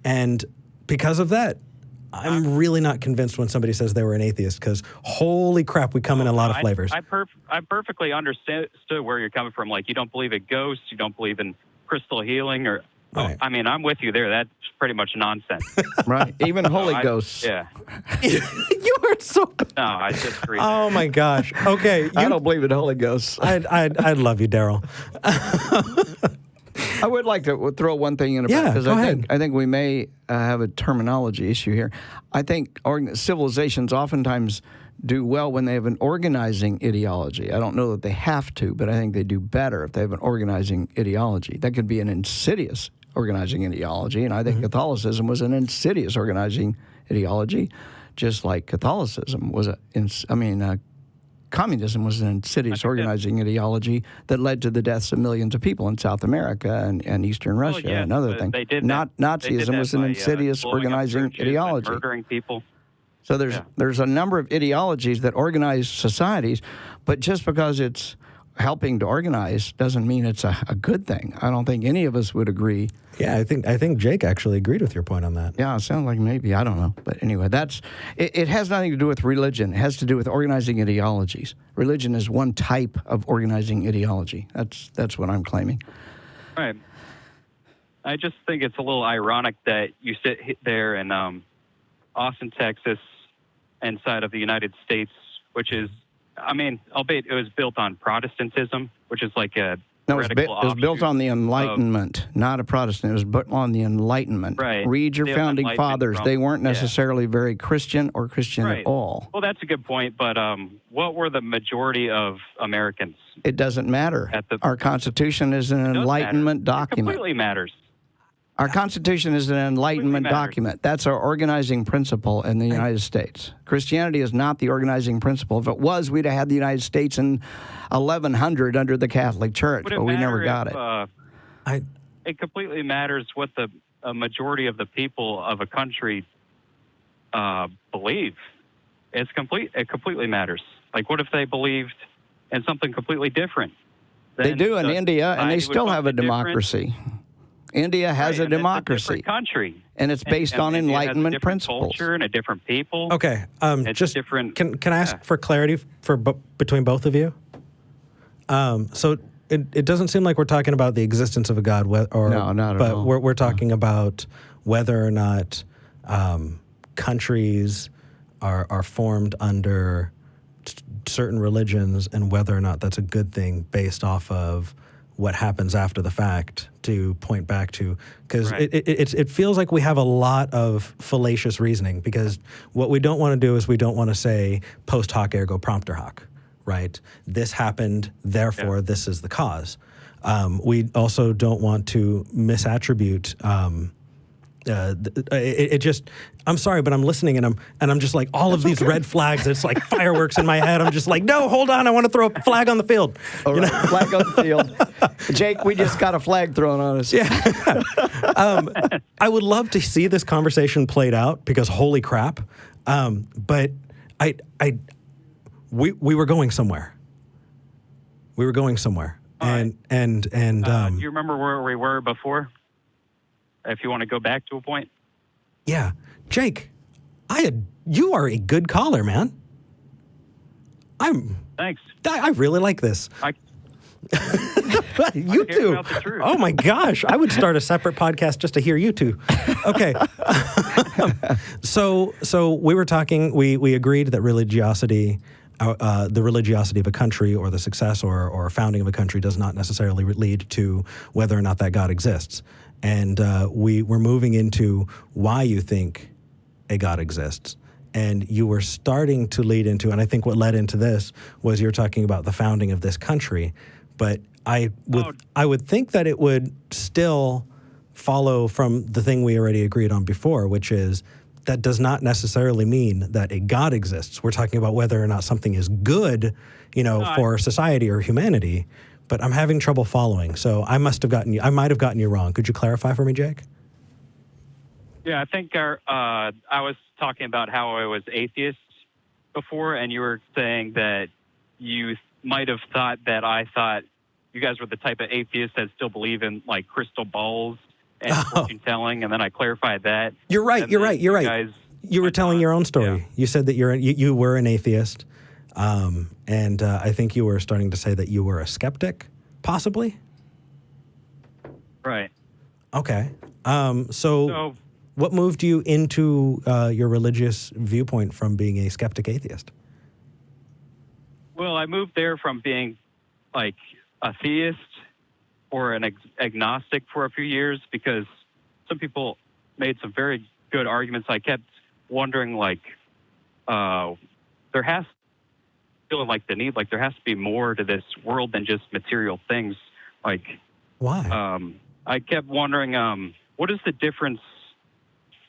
And because of that, I'm really not convinced when somebody says they were an atheist, because holy crap, we come in a lot of flavors. I perfectly understood where you're coming from. Like, you don't believe in ghosts, you don't believe in crystal healing, or right. I mean, I'm with you there. That's pretty much nonsense. Right. Even Holy Ghosts. Yeah. You are so... No, I disagree. Oh, my gosh. Okay. I don't believe in Holy Ghosts. I'd love you, Darrel. I would like to throw one thing in about because I think we may have a terminology issue here. I think civilizations oftentimes do well when they have an organizing ideology. I don't know that they have to, but I think they do better if they have an organizing ideology. That could be an insidious organizing ideology, and I think Catholicism was an insidious organizing ideology, just like Catholicism was communism was an insidious organizing ideology that led to the deaths of millions of people in South America and Eastern Russia and other things. Nazism was an insidious organizing ideology. Murdering people. So there's a number of ideologies that organize societies, but just because it's helping to organize doesn't mean it's a good thing. I don't think any of us would agree. Yeah, I think Jake actually agreed with your point on that. Yeah, it sounds like maybe. I don't know. But anyway, it has nothing to do with religion. It has to do with organizing ideologies. Religion is one type of organizing ideology. That's what I'm claiming. Right. I just think it's a little ironic that you sit there in Austin, Texas, inside of the United States, which is, I mean, albeit it was built on Protestantism, which is like a No, it was built on the Enlightenment, not a Protestant. It was built on the Enlightenment. Right. Read your The founding fathers. They weren't yeah. necessarily very Christian or Christian Right. at all. Well, that's a good point, but what were the majority of Americans? It doesn't matter. Our Constitution is an It does Enlightenment matter. document. It completely matters. Our Constitution is an Enlightenment document. That's our organizing principle in the United States. Christianity is not the organizing principle. If it was, we'd have had the United States in 1100 under the Catholic Church, but we never got it. It completely matters what the majority of the people of a country believe. It completely matters. Like, what if they believed in something completely different? They do in India, and they still have a democracy. India has a democracy. It's a different country. And it's based on India Enlightenment has a different principles. culture and a different people. Okay, It's just different. Can I ask for clarity between both of you? So it doesn't seem like we're talking about the existence of a God, no, not at all. But we're talking about whether or not countries are formed under certain religions, and whether or not that's a good thing based off of what happens after the fact to point back to, because Right. it feels like we have a lot of fallacious reasoning, because what we don't want to do is we don't want to say post hoc ergo propter hoc, right? This happened, therefore this is the cause. We also don't want to misattribute. I'm sorry, but I'm listening and I'm just like all of these red flags. It's like fireworks in my head. I'm just like, no, hold on, I want to throw a flag on the field. All right, flag on the field. Jake, we just got a flag thrown on us. Yeah. I would love to see this conversation played out, because holy crap. But we were going somewhere. We were going somewhere. All And do you remember where we were before? If you want to go back to a point. yeah, Jake, you are a good caller, man. Thanks. I really like this. You I care two. about the truth. Oh my gosh, I would start a separate podcast just to hear you two. Okay. So we were talking. We agreed that religiosity, the religiosity of a country, or the success or founding of a country, does not necessarily lead to whether or not that God exists. And we're moving into why you think a God exists. And you were starting to lead into, and I think what led into this was you're talking about the founding of this country. But I would think that it would still follow from the thing we already agreed on before, which is that does not necessarily mean that a God exists. We're talking about whether or not something is good, for society or humanity. But I'm having trouble following, so I might have gotten you wrong. Could you clarify for me, Jake? Yeah, I think I was talking about how I was atheist before, and you were saying that you might have thought that I thought you guys were the type of atheists that still believe in like crystal balls and fortune telling, and then I clarified that. You're right. You're right. You were telling your own story. Yeah. You said that you were an atheist. And I think you were starting to say that you were a skeptic, possibly? Right. Okay. So what moved you into your religious viewpoint from being a skeptic atheist? Well, I moved there from being like a theist or an agnostic for a few years, because some people made some very good arguments. I kept wondering, like, there has to be more to this world than just material things. Like, why? I kept wondering, what is the difference?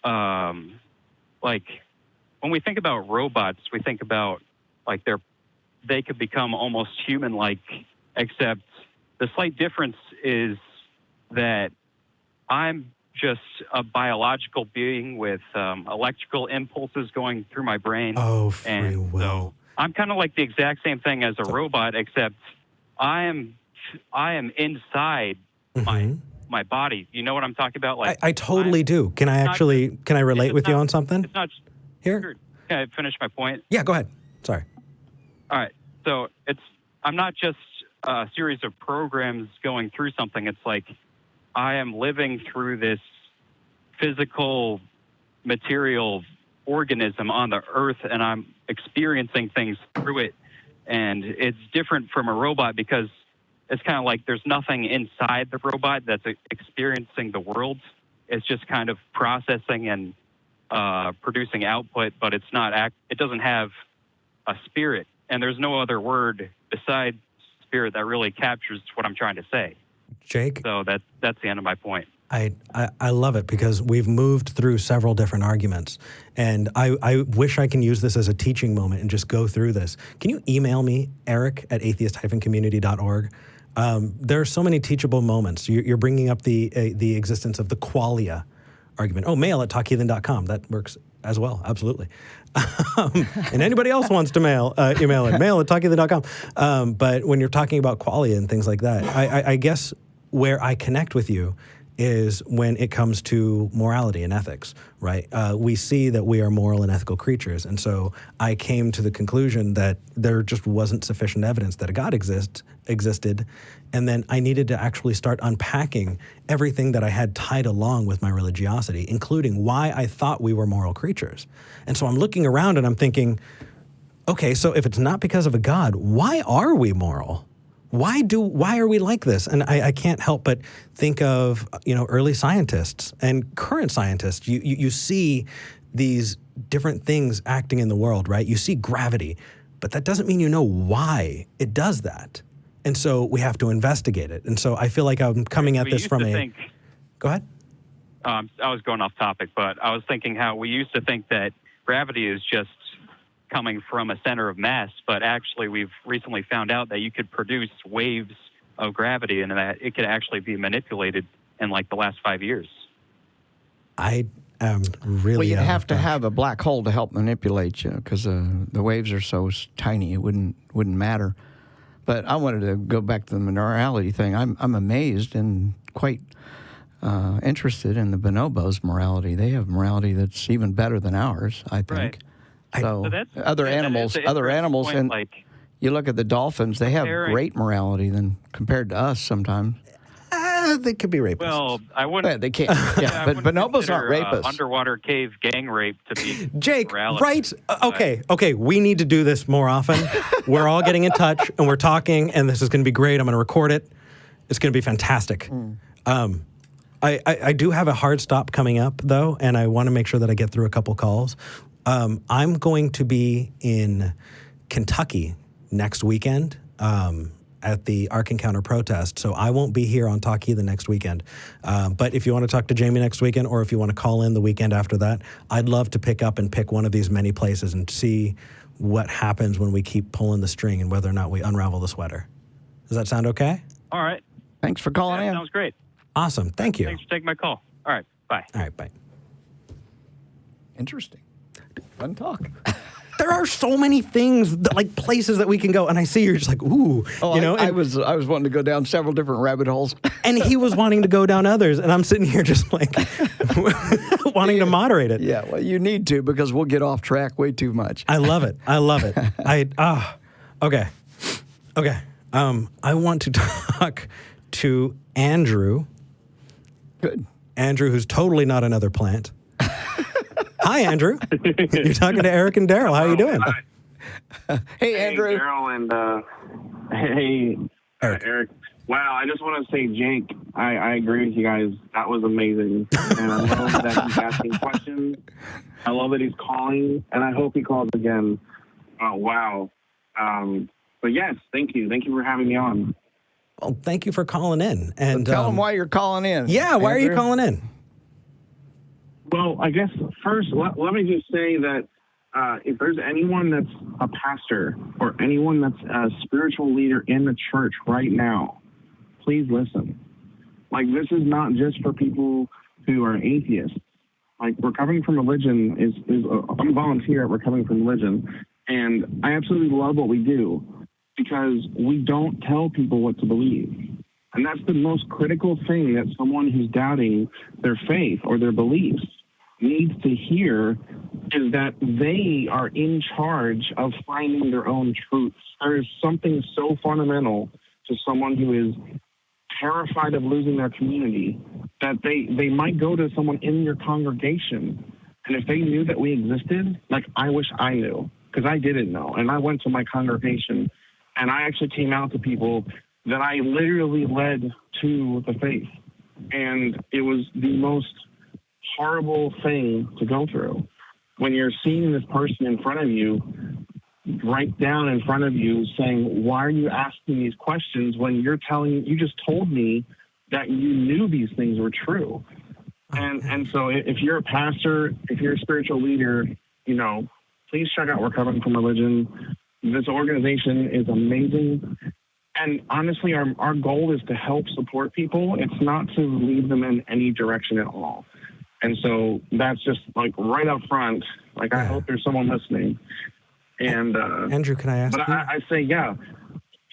Like, when we think about robots, we think about like they could become almost human-like, except the slight difference is that I'm just a biological being with electrical impulses going through my brain. Oh, free will. So I'm kind of like the exact same thing as a robot, except I am inside my body. You know what I'm talking about? Like I totally do. Can I relate with you on something? It's not here. Can I finish my point? Yeah, go ahead. Sorry. All right. So I'm not just a series of programs going through something. It's like I am living through this physical, material organism on the earth, and I'm experiencing things through it. And it's different from a robot because it's kind of like there's nothing inside the robot that's experiencing the world. It's just kind of processing and producing output, but it's not it doesn't have a spirit. And there's no other word besides spirit that really captures what I'm trying to say. Jake? So that's the end of my point. I love it because we've moved through several different arguments, and I wish I can use this as a teaching moment and just go through this. Can you email me, eric@atheist-community.org? There are so many teachable moments. You're bringing up the existence of the qualia argument. Oh, mail@talkheathen.com. That works as well, absolutely. And anybody else wants to email it, mail@talkheathen.com. But when you're talking about qualia and things like that, I guess where I connect with you is when it comes to morality and ethics, right? We see that we are moral and ethical creatures. And so I came to the conclusion that there just wasn't sufficient evidence that a God existed. And then I needed to actually start unpacking everything that I had tied along with my religiosity, including why I thought we were moral creatures. And so I'm looking around and I'm thinking, okay, so if it's not because of a God, why are we moral? Why are we like this? And I can't help but think of, early scientists and current scientists. You see these different things acting in the world, right? You see gravity, but that doesn't mean you know why it does that. And so we have to investigate it. And so I feel like I'm coming at this from Go ahead. I was going off topic, but I was thinking how we used to think that gravity is just coming from a center of mass, but actually we've recently found out that you could produce waves of gravity and that it could actually be manipulated in like the last 5 years. I am really... Well, you'd have to have a black hole to help manipulate you because the waves are so tiny it wouldn't matter. But I wanted to go back to the morality thing. I'm amazed and quite interested in the bonobos' morality. They have morality that's even better than ours, I think. Right. So other animals, point, and like, you look at the dolphins, they have great morality than compared to us sometimes. They could be rapists. Well, I wouldn't. Yeah, they can't. Yeah, but bonobos aren't rapists. Underwater cave gang rape to be Jake, morality. right? Okay. We need to do this more often. We're all getting in touch and we're talking, and this is going to be great. I'm going to record it. It's going to be fantastic. I do have a hard stop coming up though, and I want to make sure that I get through a couple calls. I'm going to be in Kentucky next weekend at the Ark Encounter protest, so I won't be here on Talk Heathen next weekend. But if you want to talk to Jamie next weekend, or if you want to call in the weekend after that, I'd love to pick one of these many places and see what happens when we keep pulling the string and whether or not we unravel the sweater. Does that sound okay? All right. Thanks for calling in. Sounds great. Awesome. Thank you. Thanks for taking my call. All right. Bye. All right. Bye. Interesting. Fun talk. There are so many things, like places that we can go, and I see you're just like, ooh, I was wanting to go down several different rabbit holes, and he was wanting to go down others, and I'm sitting here just like wanting to moderate it. Yeah, well, you need to because we'll get off track way too much. I love it. Okay. I want to talk to Andrew. Good. Andrew, who's totally not another plant. Hi, Andrew. You're talking to Eric and Darrel. How are you doing? Hey, Andrew. Hey, Darrel, and hey, Eric. Wow, I just want to say, Jake, I agree with you guys. That was amazing. And I love that he's asking questions. I love that he's calling, and I hope he calls again. Oh, wow. But yes, thank you. Thank you for having me on. Well, thank you for calling in. And tell them why you're calling in. Yeah, why Andrew? are you calling in? Well, I guess first, let me just say that if there's anyone that's a pastor or anyone that's a spiritual leader in the church right now, please listen. Like, this is not just for people who are atheists. Like, Recovering from Religion I'm a volunteer at Recovering from Religion, and I absolutely love what we do. because we don't tell people what to believe. And that's the most critical thing that someone who's doubting their faith or their beliefs needs to hear, is that they are in charge of finding their own truths. There is something so fundamental to someone who is terrified of losing their community that they might go to someone in your congregation, and if they knew that we existed, like, I wish I knew, because I didn't know. And I went to my congregation, and I actually came out to people that I literally led to the faith. And it was the most horrible thing to go through. When you're seeing this person in front of you, right down in front of you, saying, why are you asking these questions when you just told me that you knew these things were true? And so if you're a pastor, if you're a spiritual leader, please check out Recovering from Religion. This organization is amazing. And honestly, our goal is to help support people. It's not to lead them in any direction at all. And so that's just like right up front. Like, I hope there's someone listening. And Andrew, can I ask you? But I say, yeah,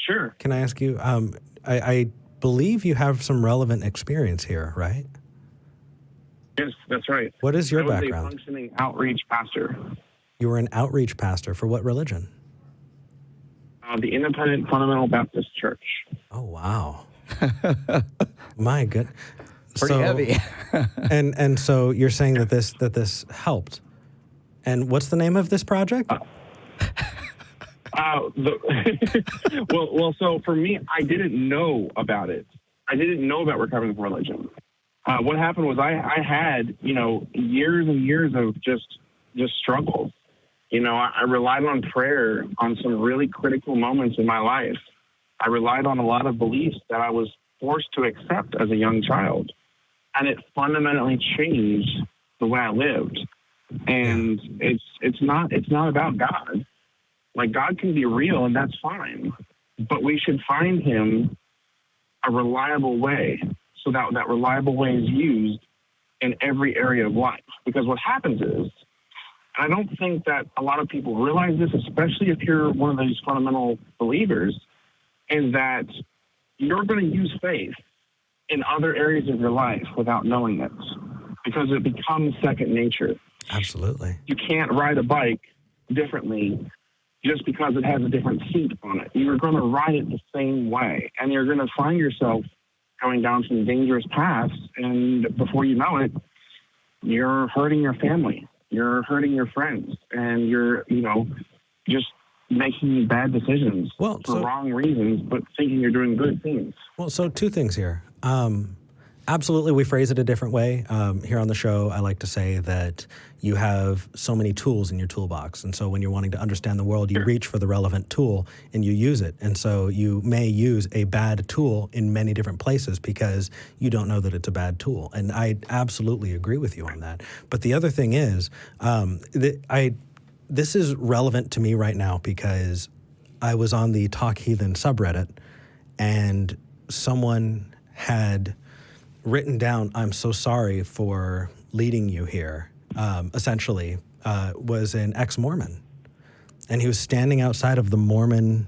sure. Can I ask you? I believe you have some relevant experience here, right? Yes, that's right. What is your I was background? a functioning outreach pastor. You were an outreach pastor for what religion? The Independent Fundamental Baptist Church. Oh, wow. My good. Pretty heavy. and so you're saying that this helped. And what's the name of this project? Well, so for me, I didn't know about it. I didn't know about Recovering from Religion. What happened was I had, years and years of just struggles. I relied on prayer on some really critical moments in my life. I relied on a lot of beliefs that I was forced to accept as a young child. And it fundamentally changed the way I lived. And it's not about God. Like, God can be real, and that's fine. But we should find him a reliable way, so that reliable way is used in every area of life. Because what happens is, and I don't think that a lot of people realize this, especially if you're one of these fundamental believers, is that you're going to use faith in other areas of your life without knowing it, because it becomes second nature. Absolutely. You can't ride a bike differently just because it has a different seat on it. You're going to ride it the same way, and you're going to find yourself going down some dangerous paths, and before you know it, you're hurting your family. You're hurting your friends, and you're, just making bad decisions for wrong reasons, but thinking you're doing good things. Well, so two things here. Absolutely, we phrase it a different way. Here on the show, I like to say that you have so many tools in your toolbox. And so when you're wanting to understand the world, you reach for the relevant tool and you use it. And so you may use a bad tool in many different places because you don't know that it's a bad tool. And I absolutely agree with you on that. But the other thing is, this is relevant to me right now because I was on the Talk Heathen subreddit and someone had written down, "I'm so sorry for leading you here," essentially, was an ex-Mormon. And he was standing outside of the Mormon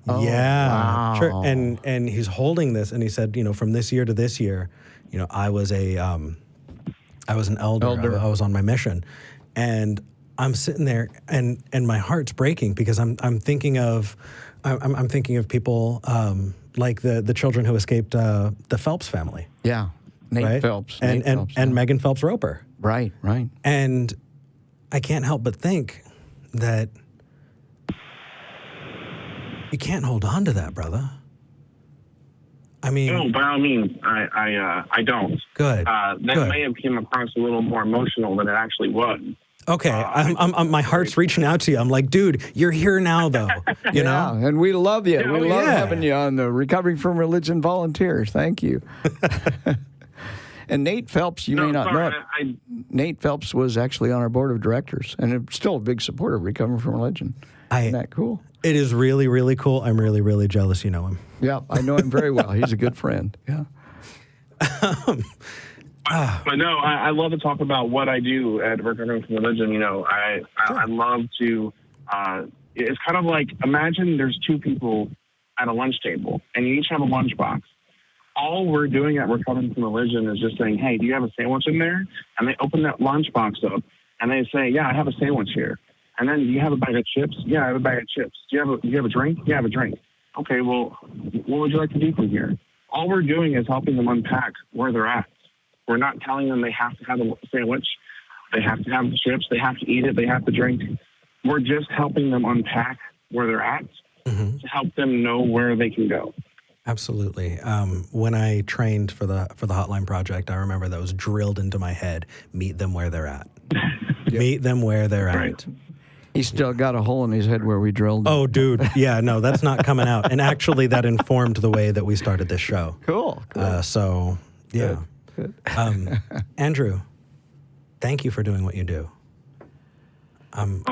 wow. church. And he's holding this, and he said, from this year to this year, I was an elder. I was on my mission. And I'm sitting there and my heart's breaking because I'm thinking of people like the children who escaped the Phelps family. Yeah, Nate Phelps. And Megan Phelps Roper. Right. And I can't help but think that you can't hold on to that, brother. I mean, no, by all means, I don't. Good. That may have come across a little more emotional than it actually was. Okay, I'm my heart's reaching out to you. I'm like, dude, you're here now, though. You know, and we love you. We love having you on the Recovering from Religion Volunteers. Thank you. And Nate Phelps, you may not know it. Nate Phelps was actually on our board of directors, and still a big supporter of Recovering from Religion. Isn't that cool? It is really, really cool. I'm really, really jealous you know him. Yeah, I know him very well. He's a good friend. Yeah. But no, I love to talk about what I do at Recovering from Religion. I love to It's kind of like, imagine there's two people at a lunch table, and you each have a lunchbox. All we're doing at Recovering from Religion is just saying, hey, do you have a sandwich in there? And they open that lunchbox up, and they say, yeah, I have a sandwich here. And then, do you have a bag of chips? Yeah, I have a bag of chips. Do you have a drink? Yeah, I have a drink. Okay, well, what would you like to do from here? All we're doing is helping them unpack where they're at. We're not telling them they have to have a sandwich, they have to have the chips, they have to eat it, they have to drink. We're just helping them unpack where they're at to help them know where they can go. Absolutely. When I trained for the Hotline Project, I remember that was drilled into my head: meet them where they're at. Meet them where they're at. He's still got a hole in his head where we drilled. Oh, dude. Yeah, no, that's not coming out. And actually, that informed the way that we started this show. Cool. So, yeah. Good. Andrew, thank you for doing what you do. I'm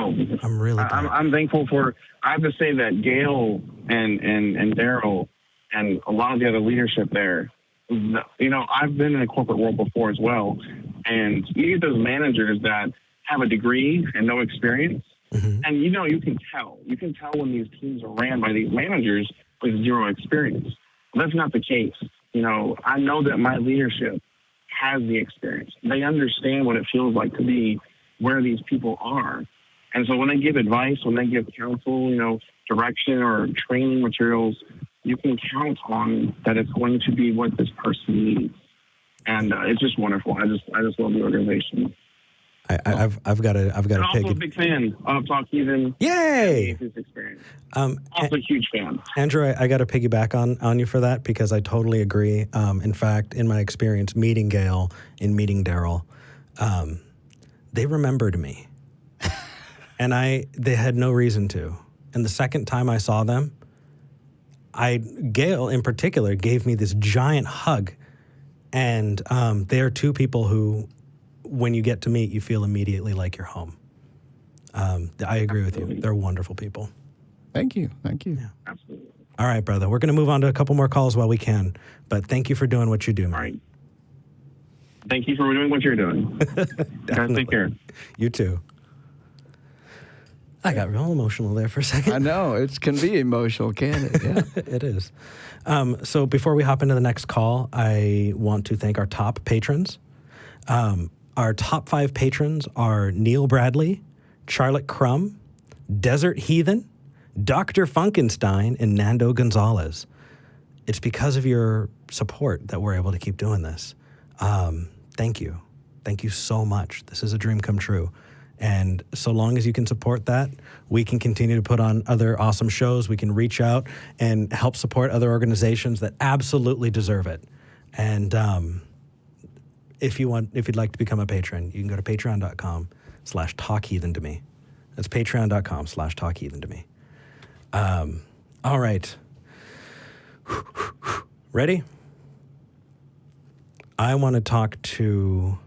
really glad. I'm thankful for. I have to say that Gail and Darrel and a lot of the other leadership there. You know, I've been in the corporate world before as well, and you get those managers that have a degree and no experience, and you know, you can tell when these teams are ran by these managers with zero experience. Well, that's not the case. You know, I know that my leadership has the experience. They understand what it feels like to be where these people are. And so when they give advice, when they give counsel, you know, direction or training materials, you can count on that it's going to be what this person needs. And it's just wonderful. I just love the organization. I've got to I'm also a big fan of Talk Heathen. Yay! Atheist Experience. Also a huge fan. Andrew, I got to piggyback on you for that because I totally agree. In fact, in my experience meeting Gail and meeting Darrel, they remembered me, and they had no reason to. And the second time I saw them, Gail in particular gave me this giant hug, and they are two people who, when you get to meet, you feel immediately like you're home. I agree with you. They're wonderful people. Thank you. Yeah. Absolutely. All right, brother. We're going to move on to a couple more calls while we can, but thank you for doing what you do, man. All right. Thank you for doing what you're doing. Guys, take care. You too. I got real emotional there for a second. I know. It can be emotional, can it? Yeah. It is. So before we hop into the next call, I want to thank our top patrons. Our top 5 patrons are Neil Bradley, Charlotte Crum, Desert Heathen, Dr. Funkenstein, and Nando Gonzalez. It's because of your support that we're able to keep doing this. Thank you. Thank you so much. This is a dream come true. And so long as you can support that, we can continue to put on other awesome shows. We can reach out and help support other organizations that absolutely deserve it. And if you'd like to become a patron, you can go to patreon.com/talkheathen-to-me. That's patreon.com/talkheathen-to-me. All right. Ready? I want to talk to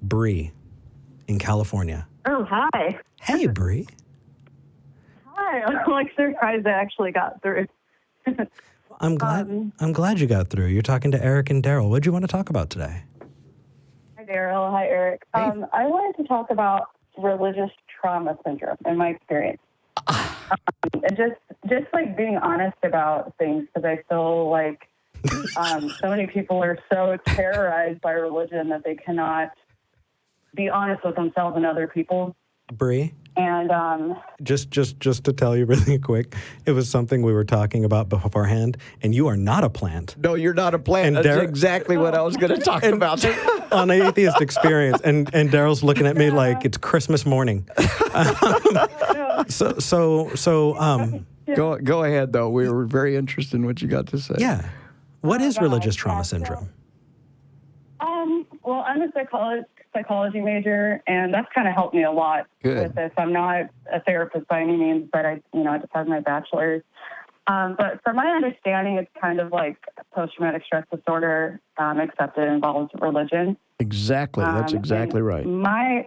Bree in California. Oh, hi. Hey, Bree. Hi. I'm like surprised I actually got through. I'm glad you got through. You're talking to Eric and Darrel. What do you want to talk about today? Hi, Darrel. Hi, Eric. Hey. I wanted to talk about religious trauma syndrome in my experience. And just like being honest about things, because I feel like so many people are so terrorized by religion that they cannot be honest with themselves and other people. Bree? And just to tell you really quick, it was something we were talking about beforehand, and you are not a plant. No, you're not a plant. And That's exactly what I was going to talk about. On Atheist Experience, and Darrel's looking at me like it's Christmas morning. Go ahead, though. We were very interested in what you got to say. Yeah. What is religious trauma syndrome? Well, I'm a psychology major, and that's kind of helped me a lot with this. I'm not a therapist by any means, but I just have my bachelor's. But from my understanding, it's kind of like post-traumatic stress disorder, except it involves religion. Exactly. That's exactly right. My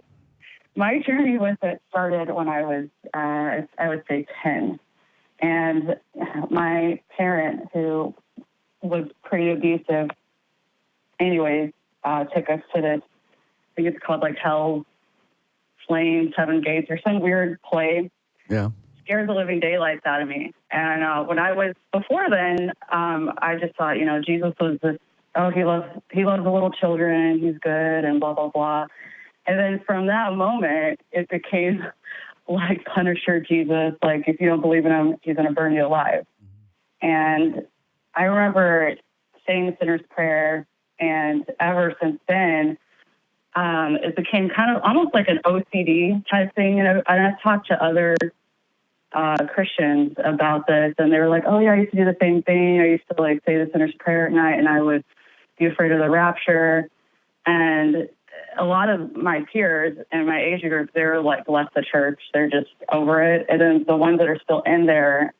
journey with it started when I was, I would say, 10. And my parent, who was pretty abusive anyways, took us to this, I think it's called like Hell, Flames, Seven Gates, or some weird play. scared the living daylights out of me. And when I was before then, I just thought, Jesus was this, he loves the little children, he's good, and blah, blah, blah. And then from that moment, it became like Punisher Jesus, like if you don't believe in him, he's going to burn you alive. And I remember saying the sinner's prayer, and ever since then, it became kind of almost like an OCD type thing. And I've talked to other Christians about this, and they were like, oh yeah, I used to do the same thing. I used to like say the sinner's prayer at night, and I would be afraid of the rapture. And a lot of my peers in my age group, they're like left the church. They're just over it. And then the ones that are still in there,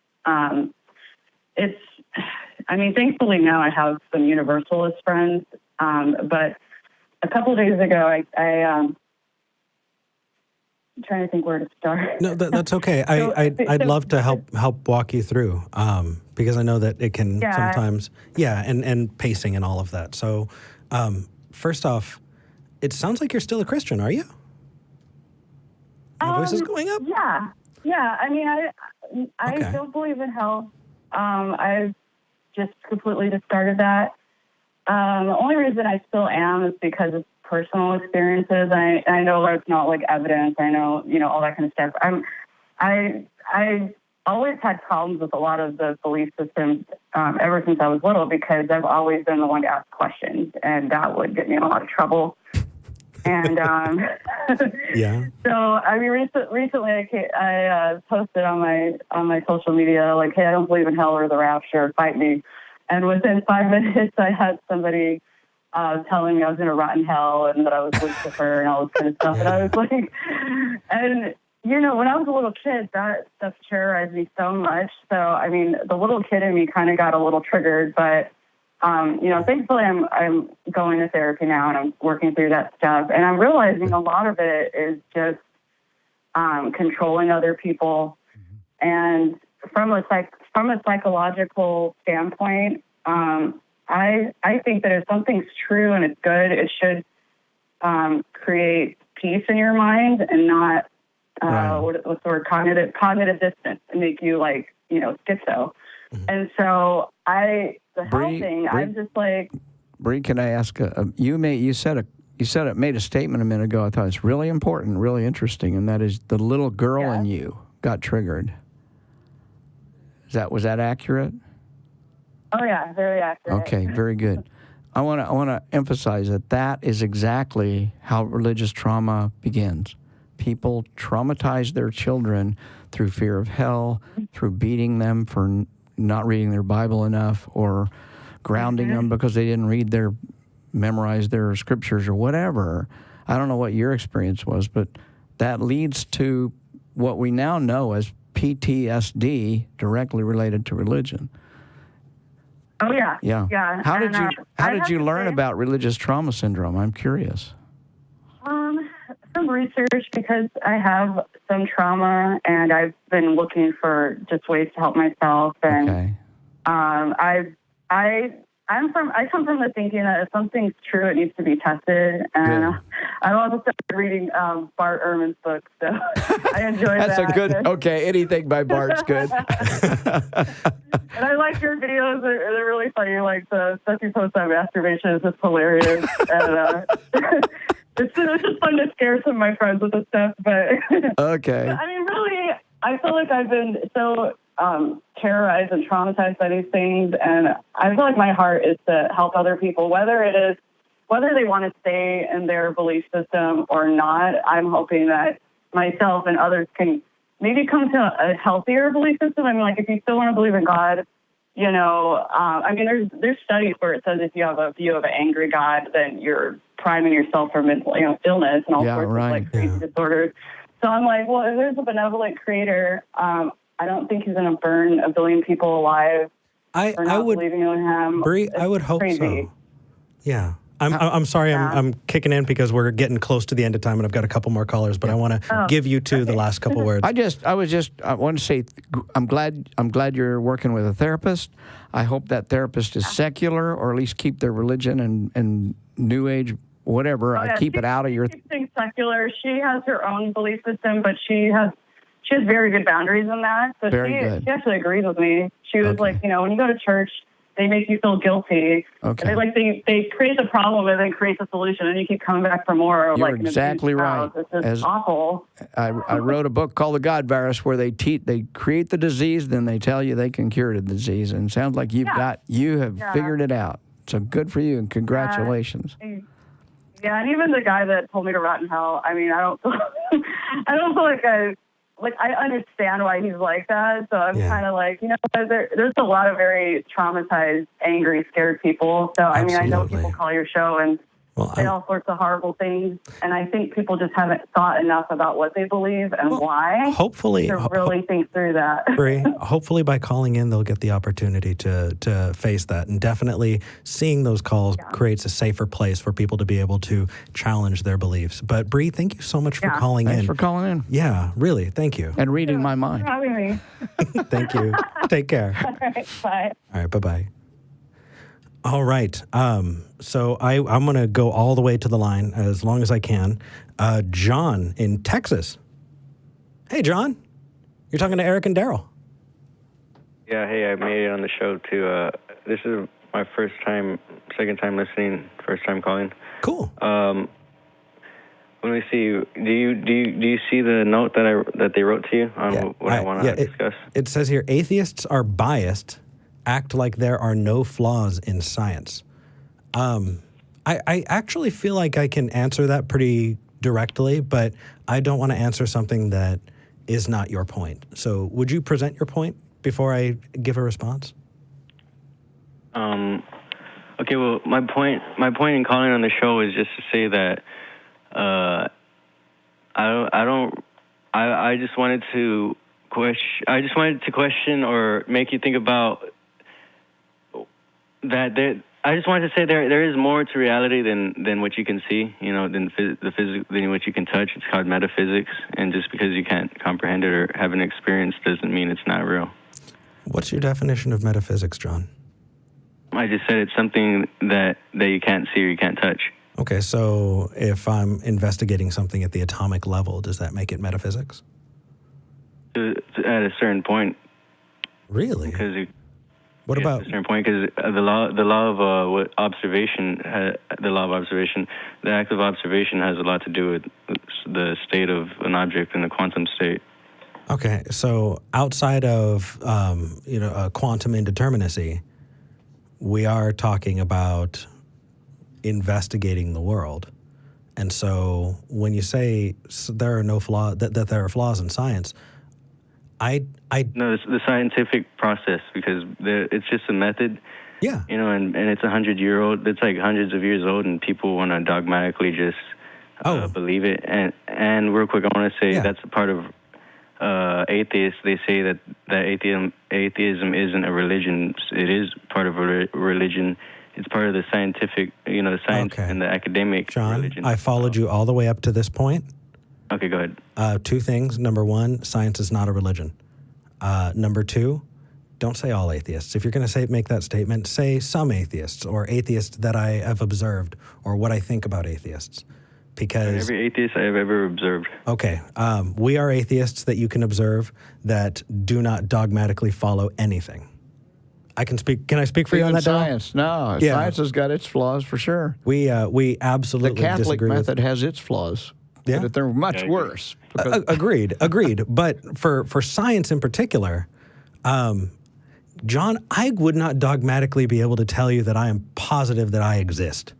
thankfully now I have some Universalist friends. But a couple of days ago, I'm trying to think where to start. No, that's okay. I'd love to help walk you through because I know that it can sometimes, and pacing and all of that. So first off, it sounds like you're still a Christian, are you? My voice is going up? Yeah. I mean, I don't believe in hell. I've just completely discarded that. The only reason I still am is because of personal experiences. I know that's not like evidence. I know, all that kind of stuff. I always had problems with a lot of the belief systems ever since I was little because I've always been the one to ask questions, and that would get me in a lot of trouble. And so I mean, recently I posted on my social media like, hey, I don't believe in hell or the rapture, fight me. And within 5 minutes, I had somebody telling me I was going to rot in hell and that I was Lucifer and all this kind of stuff. And I was like, and when I was a little kid, that stuff terrorized me so much. So I mean, the little kid in me kind of got a little triggered, but. Thankfully I'm going to therapy now and I'm working through that stuff, and I'm realizing a lot of it is just controlling other people. And from a psychological standpoint, I think that if something's true and it's good, it should create peace in your mind and not what's the word, cognitive dissonance, and make you like schizo. And so the hell thing, I'm just like. Bree, can I ask? You made a statement a minute ago. I thought it's really important, really interesting, and that is the little girl in you got triggered. Was that accurate? Oh yeah, very accurate. Okay, very good. I want to emphasize that is exactly how religious trauma begins. People traumatize their children through fear of hell, through beating them for not reading their Bible enough, or grounding them because they didn't memorize their scriptures or whatever. I don't know what your experience was, but that leads to what we now know as PTSD, directly related to religion. Oh yeah. Yeah. How did you learn about religious trauma syndrome? I'm curious. Some research, because I have some trauma and I've been looking for just ways to help myself. And I come from the thinking that if something's true, it needs to be tested. And I also started reading Bart Ehrman's books, so I enjoyed that. That's a good. Okay, anything by Bart's good. And I like your videos; they're really funny. Like the stuff you post on masturbation is just hilarious. And it's just fun to scare some of my friends with this stuff. But okay. I mean, really, I feel like I've been so terrorized and traumatized by these things, and I feel like my heart is to help other people, whether they want to stay in their belief system or not. I'm hoping that myself and others can maybe come to a healthier belief system. I mean, like if you still want to believe in God, I mean, there's studies where it says if you have a view of an angry God, then you're priming yourself for mental illness and all sorts of like crazy disorders. So I'm like, well, if there's a benevolent creator, I don't think he's going to burn a billion people alive for not believing in him. Bree, I would hope so. Yeah. I'm sorry, I'm kicking in because we're getting close to the end of time and I've got a couple more callers, but I want to give you two the last couple words. I want to say I'm glad you're working with a therapist. I hope that therapist is secular, or at least keep their religion and New Age, whatever. Keep it out of your. She's secular. She has her own belief system, but she she has very good boundaries in that. So she actually agrees with me. She was like, you know, when you go to church, they make you feel guilty. Okay. And they create the problem and then create the solution, and you keep coming back for more. You're exactly right. It's just awful. I wrote a book called The God Virus where they create the disease, then they tell you they can cure the disease. And it sounds like you have figured it out. So good for you and congratulations. Yeah, and even the guy that told me to rot in hell, I mean, I don't feel like I understand why he's like that. So I'm kind of like, you know, there's a lot of very traumatized, angry, scared people. So, I mean, I know people call your show and say all sorts of horrible things. And I think people just haven't thought enough about what they believe and why. Hopefully. To really think through that. Bree, hopefully by calling in, they'll get the opportunity to face that. And definitely seeing those calls creates a safer place for people to be able to challenge their beliefs. But Bree, thank you so much for calling in. Thanks for calling in. Yeah, really. Thank you. And reading my mind. Thanks for having me. Thank you. Take care. All right, bye. All right, bye-bye. All right. So I'm going to go all the way to the line as long as I can. John in Texas. Hey, John. You're talking to Eric and Darrel. Yeah, hey, I made it on the show too. This is my second time listening, first time calling. Cool. Let me see. Do you see the note that they wrote to you on what I want to discuss? It says here, atheists are biased, act like there are no flaws in science. I actually feel like I can answer that pretty directly, but I don't want to answer something that is not your point. So would you present your point before I give a response? Okay, well, my point in calling on the show is just to say that I just wanted to question or make you think about that. I just wanted to say there is more to reality than what you can see, you know, than what you can touch. It's called metaphysics, and just because you can't comprehend it or have an experience doesn't mean it's not real. What's your definition of metaphysics, John? I just said it's something that you can't see or you can't touch. Okay, so if I'm investigating something at the atomic level, does that make it metaphysics? At a certain point. Really? Because what about at a certain point? Because the law of observation, the act of observation has a lot to do with the state of an object in the quantum state. Okay, so outside of quantum indeterminacy, we are talking about investigating the world. And so when you say there are no flaws, that there are flaws in science, No, it's the scientific process, because it's just a method. Yeah. You know, and it's 100-year-old. It's like hundreds of years old, and people want to dogmatically just believe it. And real quick, I want to say that's a part of atheists. They say that atheism isn't a religion. It is part of a religion. It's part of the scientific, the science and the academic religion. John, I followed you all the way up to this point. Okay, go ahead. Two things. Number one, science is not a religion. Number two, don't say all atheists. If you're going to make that statement, say some atheists, or atheists that I have observed, or what I think about atheists. Because every atheist I have ever observed. Okay. We are atheists that you can observe that do not dogmatically follow anything. I can speak. Can I speak for you on that, science? No, science has got its flaws for sure. We absolutely the Catholic disagree method has its flaws. Yeah, but they're much worse. Agreed. But for science in particular, John, I would not dogmatically be able to tell you that I am positive that I exist.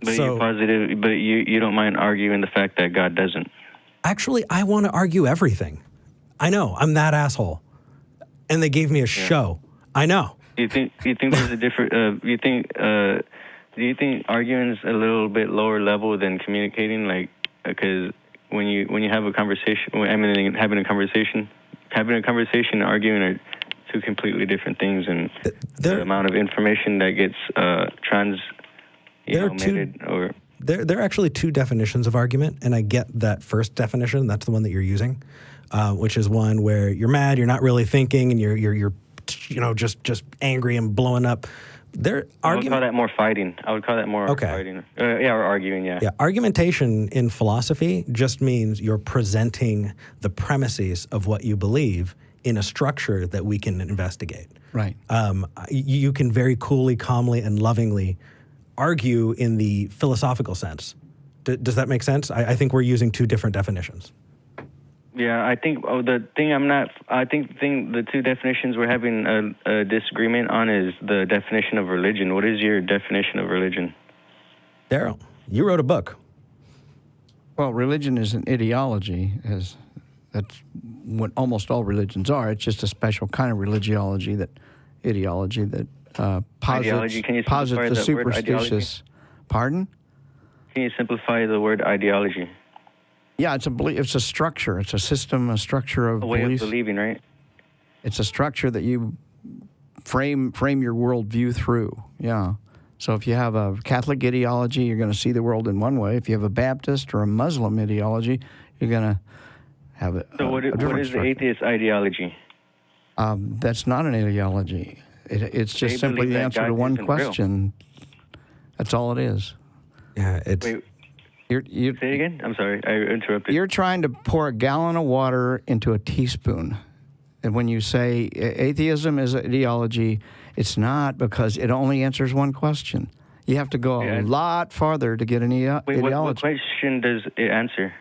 But you're positive, but you don't mind arguing the fact that God doesn't. Actually, I want to argue everything. I know, I'm that asshole. And they gave me a show. I know. You think there's a different? Do you think arguing is a little bit lower level than communicating? Like, because when you have a conversation, having a conversation and arguing are two completely different things, and the amount of information that gets There are actually two definitions of argument, and I get that first definition. That's the one that you're using, which is one where you're mad, you're not really thinking, and you're just angry and blowing up I would call that more fighting. I would call that more fighting. Or arguing, yeah. Yeah, argumentation in philosophy just means you're presenting the premises of what you believe in a structure that we can investigate. Right. You can very coolly, calmly, and lovingly argue in the philosophical sense. Does that make sense? I think we're using two different definitions. Yeah, I think the two definitions we're having a disagreement on is the definition of religion. What is your definition of religion? Darrel, you wrote a book. Well, religion is an ideology, that's what almost all religions are. It's just a special kind of ideology that posits the superstitious. Pardon? Can you simplify the word ideology? Yeah, it's a structure. It's a system, a structure of way beliefs. Of believing, right? It's a structure that you frame your worldview through. Yeah. So if you have a Catholic ideology, you're going to see the world in one way. If you have a Baptist or a Muslim ideology, you're going to have a So what is the atheist ideology? That's not an ideology. It's just simply the answer to one question. That's all it is. Yeah, it's... Wait. Say it again? I'm sorry, I interrupted. You're trying to pour a gallon of water into a teaspoon. And when you say atheism is an ideology, it's not, because it only answers one question. You have to go a lot farther to get an ideology. What question does it answer?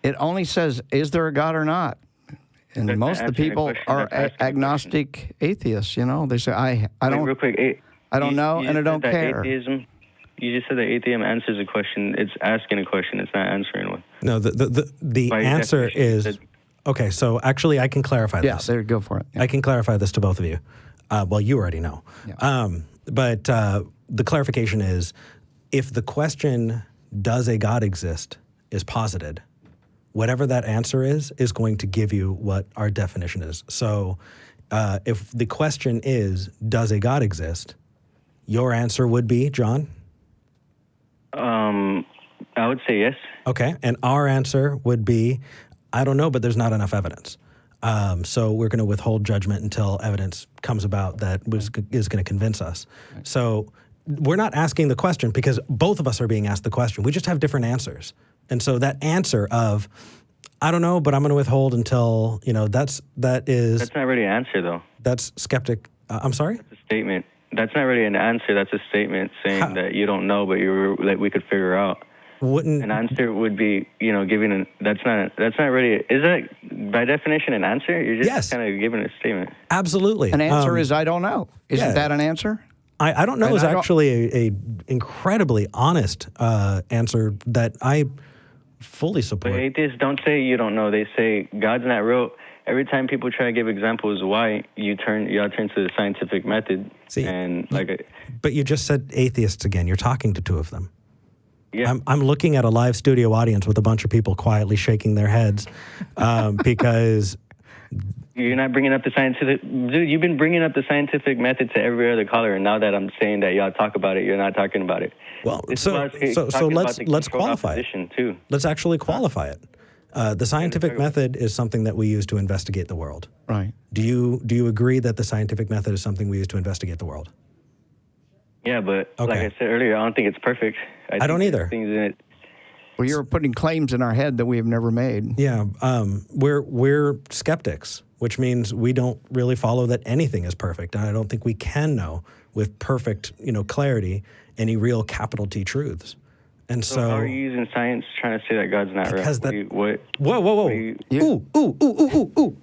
It only says, is there a God or not? And most of the people are agnostic atheists, you know. They say, I don't real quick, I don't know, and I don't care. Atheism, you just said that atheism answers a question. It's asking a question. It's not answering one. No, the answer is... Okay, so actually I can clarify this. Yeah, there, go for it. Yeah. I can clarify this to both of you. Well, you already know. Yeah. But the clarification is, if the question, does a God exist, is posited, whatever that answer is going to give you what our definition is. So if the question is, does a God exist, your answer would be, John? I would say yes. Okay, and our answer would be, I don't know, but there's not enough evidence. So we're going to withhold judgment until evidence comes about that is going to convince us. Right. So we're not asking the question because both of us are being asked the question. We just have different answers. And so that answer of, I don't know, but I'm going to withhold until, that's not really an answer, though. That's skeptic. I'm sorry? That's a statement. That's not really an answer. That's a statement saying that you don't know, but we could figure out. An answer would be, giving that's not really, is that by definition an answer? You're just kind of giving a statement. Absolutely. An answer is I don't know. Isn't that an answer? I don't know is actually a incredibly honest answer that I fully support. But atheists don't say you don't know. They say God's not real. Every time people try to give examples why, y'all turn to the scientific method. See, and but you just said atheists again. You're talking to two of them. Yeah. I'm looking at a live studio audience with a bunch of people quietly shaking their heads because... You're not bringing up the scientific... Dude, you've been bringing up the scientific method to every other caller, and now that I'm saying that y'all talk about it, you're not talking about it. Well, so let's qualify it. Too. Let's actually qualify it. The scientific method is something that we use to investigate the world. Right. Do you agree that the scientific method is something we use to investigate the world? Yeah, but like I said earlier, I don't think it's perfect. I don't either. Things in it. Well, you're putting claims in our head that we have never made. Yeah, we're skeptics, which means we don't really follow that anything is perfect, and I don't think we can know with perfect, clarity any real capital T truths. And so how are you using science trying to say that God's not real? Whoa.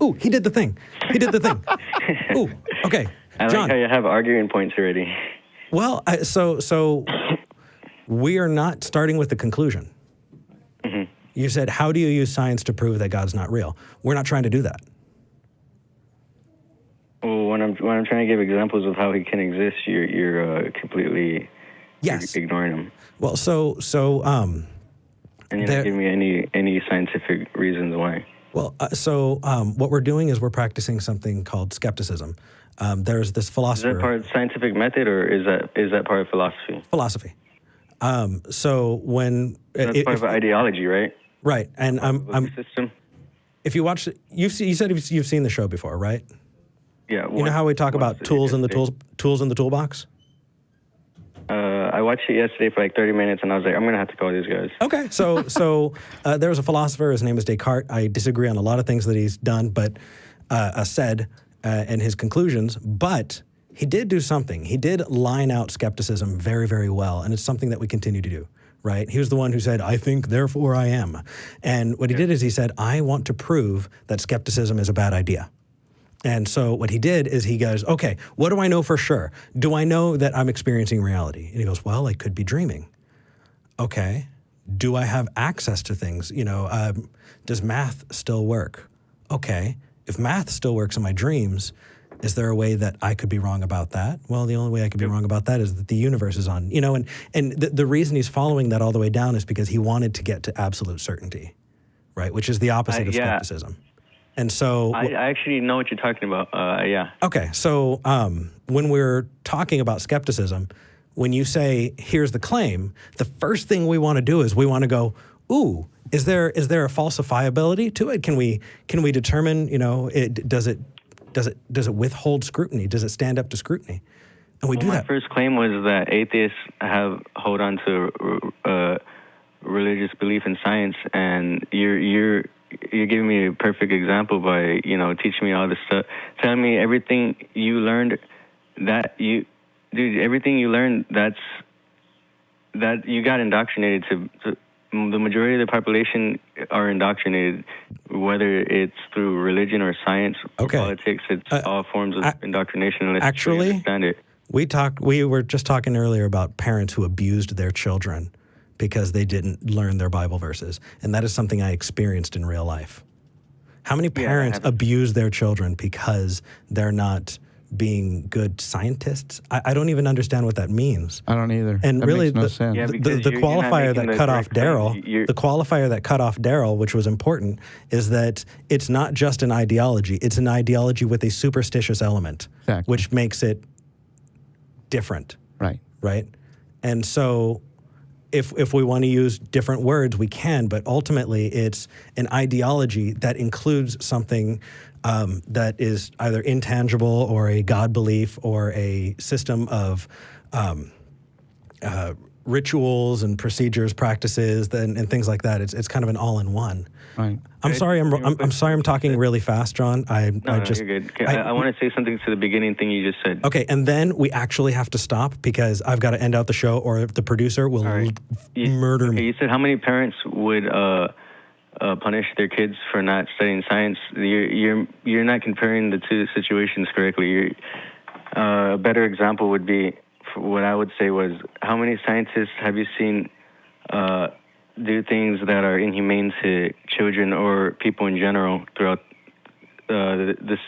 Ooh, he did the thing. Ooh, okay. I John. like how you have arguing points already. Well, so we are not starting with the conclusion. Mm-hmm. You said, how do you use science to prove that God's not real? We're not trying to do that. Well, when I'm trying to give examples of how he can exist, you're completely ignoring him. Well, and you're not giving me any scientific reasons why. Well, what we're doing is we're practicing something called skepticism. There's this philosopher. Is that part of scientific method, or is that part of philosophy? Philosophy. So when that's part of ideology, right? Right, and I'm system. If you watch, you said you've seen the show before, right? Yeah. You know how we talk about tools in the toolbox? I watched it yesterday for like 30 minutes, and I was like, I'm going to have to call these guys. Okay, so there was a philosopher, his name is Descartes. I disagree on a lot of things that he's done, but said and his conclusions, but he did do something. He did line out skepticism very, very well, and it's something that we continue to do, right? He was the one who said, I think, therefore I am. And what he did is he said, I want to prove that skepticism is a bad idea. And so what he did is he goes, okay, what do I know for sure? Do I know that I'm experiencing reality? And he goes, well, I could be dreaming. Okay. Do I have access to things? Does math still work? Okay. If math still works in my dreams, is there a way that I could be wrong about that? Well, the only way I could be wrong about that is that the universe is on, and the reason he's following that all the way down is because he wanted to get to absolute certainty, right? Which is the opposite of skepticism. And so I actually know what you're talking about. Yeah. Okay. So when we're talking about skepticism, when you say, here's the claim, the first thing we want to do is we want to go, ooh, is there a falsifiability to it? Can we determine, does it withhold scrutiny? Does it stand up to scrutiny? And we do that. My first claim was that atheists hold on to religious belief in science, and you're giving me a perfect example by, teaching me all this stuff, telling me everything you learned everything you learned, that you got indoctrinated to the majority of the population are indoctrinated, whether it's through religion or science or politics. It's all forms of indoctrination unless you understand it. We were just talking earlier about parents who abused their children because they didn't learn their Bible verses. And that is something I experienced in real life. How many parents abuse their children because they're not being good scientists? I don't even understand what that means. I don't either. And that really, makes no sense. The qualifier that cut off Darrel, which was important, is that it's not just an ideology. It's an ideology with a superstitious element, which makes it different. Right? And so if we want to use different words, we can, but ultimately it's an ideology that includes something that is either intangible or a God belief or a system of rituals and procedures, practices, and things like that. It's kind of an all-in-one. Right. I'm sorry. I'm sorry. I'm talking really fast, John. You're good. I want to say something to the beginning thing you just said. Okay, and then we actually have to stop because I've got to end out the show, or the producer will murder me. You said how many parents would punish their kids for not studying science? You're not comparing the two situations correctly. A better example would be what I would say was, how many scientists have you seen do things that are inhumane to children or people in general throughout this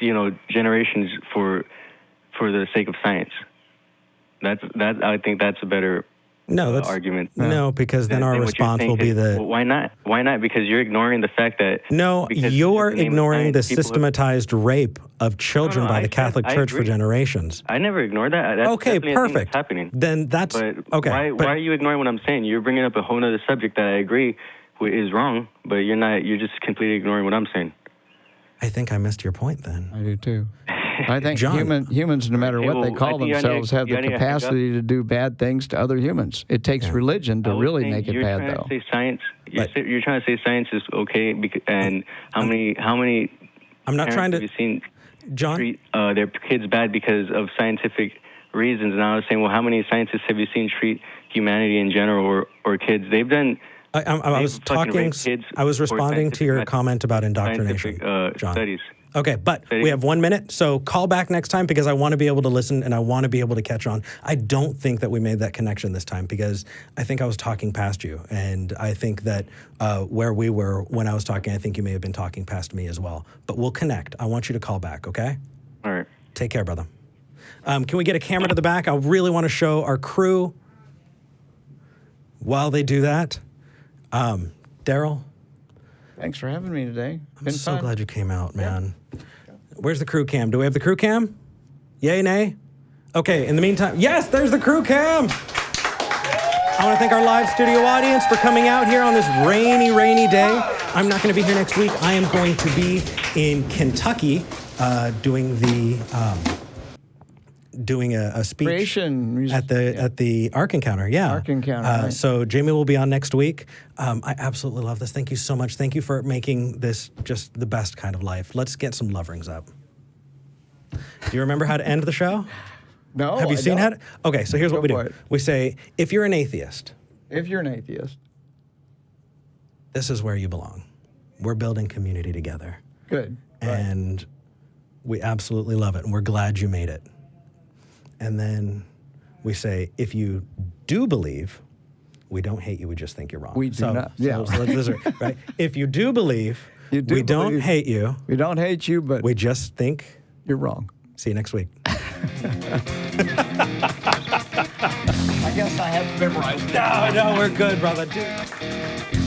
generations for the sake of science? I think that's a better argument. No, because then our response will be why not? Why not? Because you're ignoring the fact that you're ignoring the systematized rape of children by the Catholic Church for generations. I never ignored that. That's perfect. That's happening. Then that's okay. Why are you ignoring what I'm saying? You're bringing up a whole other subject that I agree is wrong, but you're not. You're just completely ignoring what I'm saying. I think I missed your point. Then I do too. I think humans, no matter what they call themselves, have the capacity to do bad things to other humans. It takes religion to really make it bad, though. You're trying to say science is okay, and how many? I'm not trying to. Have you seen John treat their kids bad because of scientific reasons? And I was saying, well, how many scientists have you seen treat humanity in general or kids? They've done. I was responding to your comment about indoctrination, John. Studies. Okay, but we have 1 minute, so call back next time because I want to be able to listen and I want to be able to catch on. I don't think that we made that connection this time because I think I was talking past you, and I think that where we were when I was talking, I think you may have been talking past me as well. But we'll connect. I want you to call back, okay? All right. Take care, brother. Can we get a camera to the back? I really want to show our crew while they do that. Darrel? Thanks for having me today. I'm so glad you came out, man. Yeah. Where's the crew cam? Do we have the crew cam? Yay, nay? Okay, in the meantime, yes, there's the crew cam. I want to thank our live studio audience for coming out here on this rainy day. I'm not going to be here next week. I am going to be in Kentucky doing the doing a speech Creation at the Ark Encounter. Yeah, Ark Encounter. Right. So Jamie will be on next week. I absolutely love this. Thank you so much. Thank you for making this just the best kind of life. Let's get some love rings up. Do you remember how to end the show? No. Have you seen how to? Okay, so here's what we do. It. We say, if you're an atheist. If you're an atheist. This is where you belong. We're building community together. Good. And we absolutely love it, and we're glad you made it. And then we say, if you do believe, we don't hate you, we just think you're wrong. We do not. Yeah. Right? If you do believe, we don't hate you. We don't hate you, but we just think you're wrong. See you next week. I guess I have to memorize it. No, we're good, brother. Dude.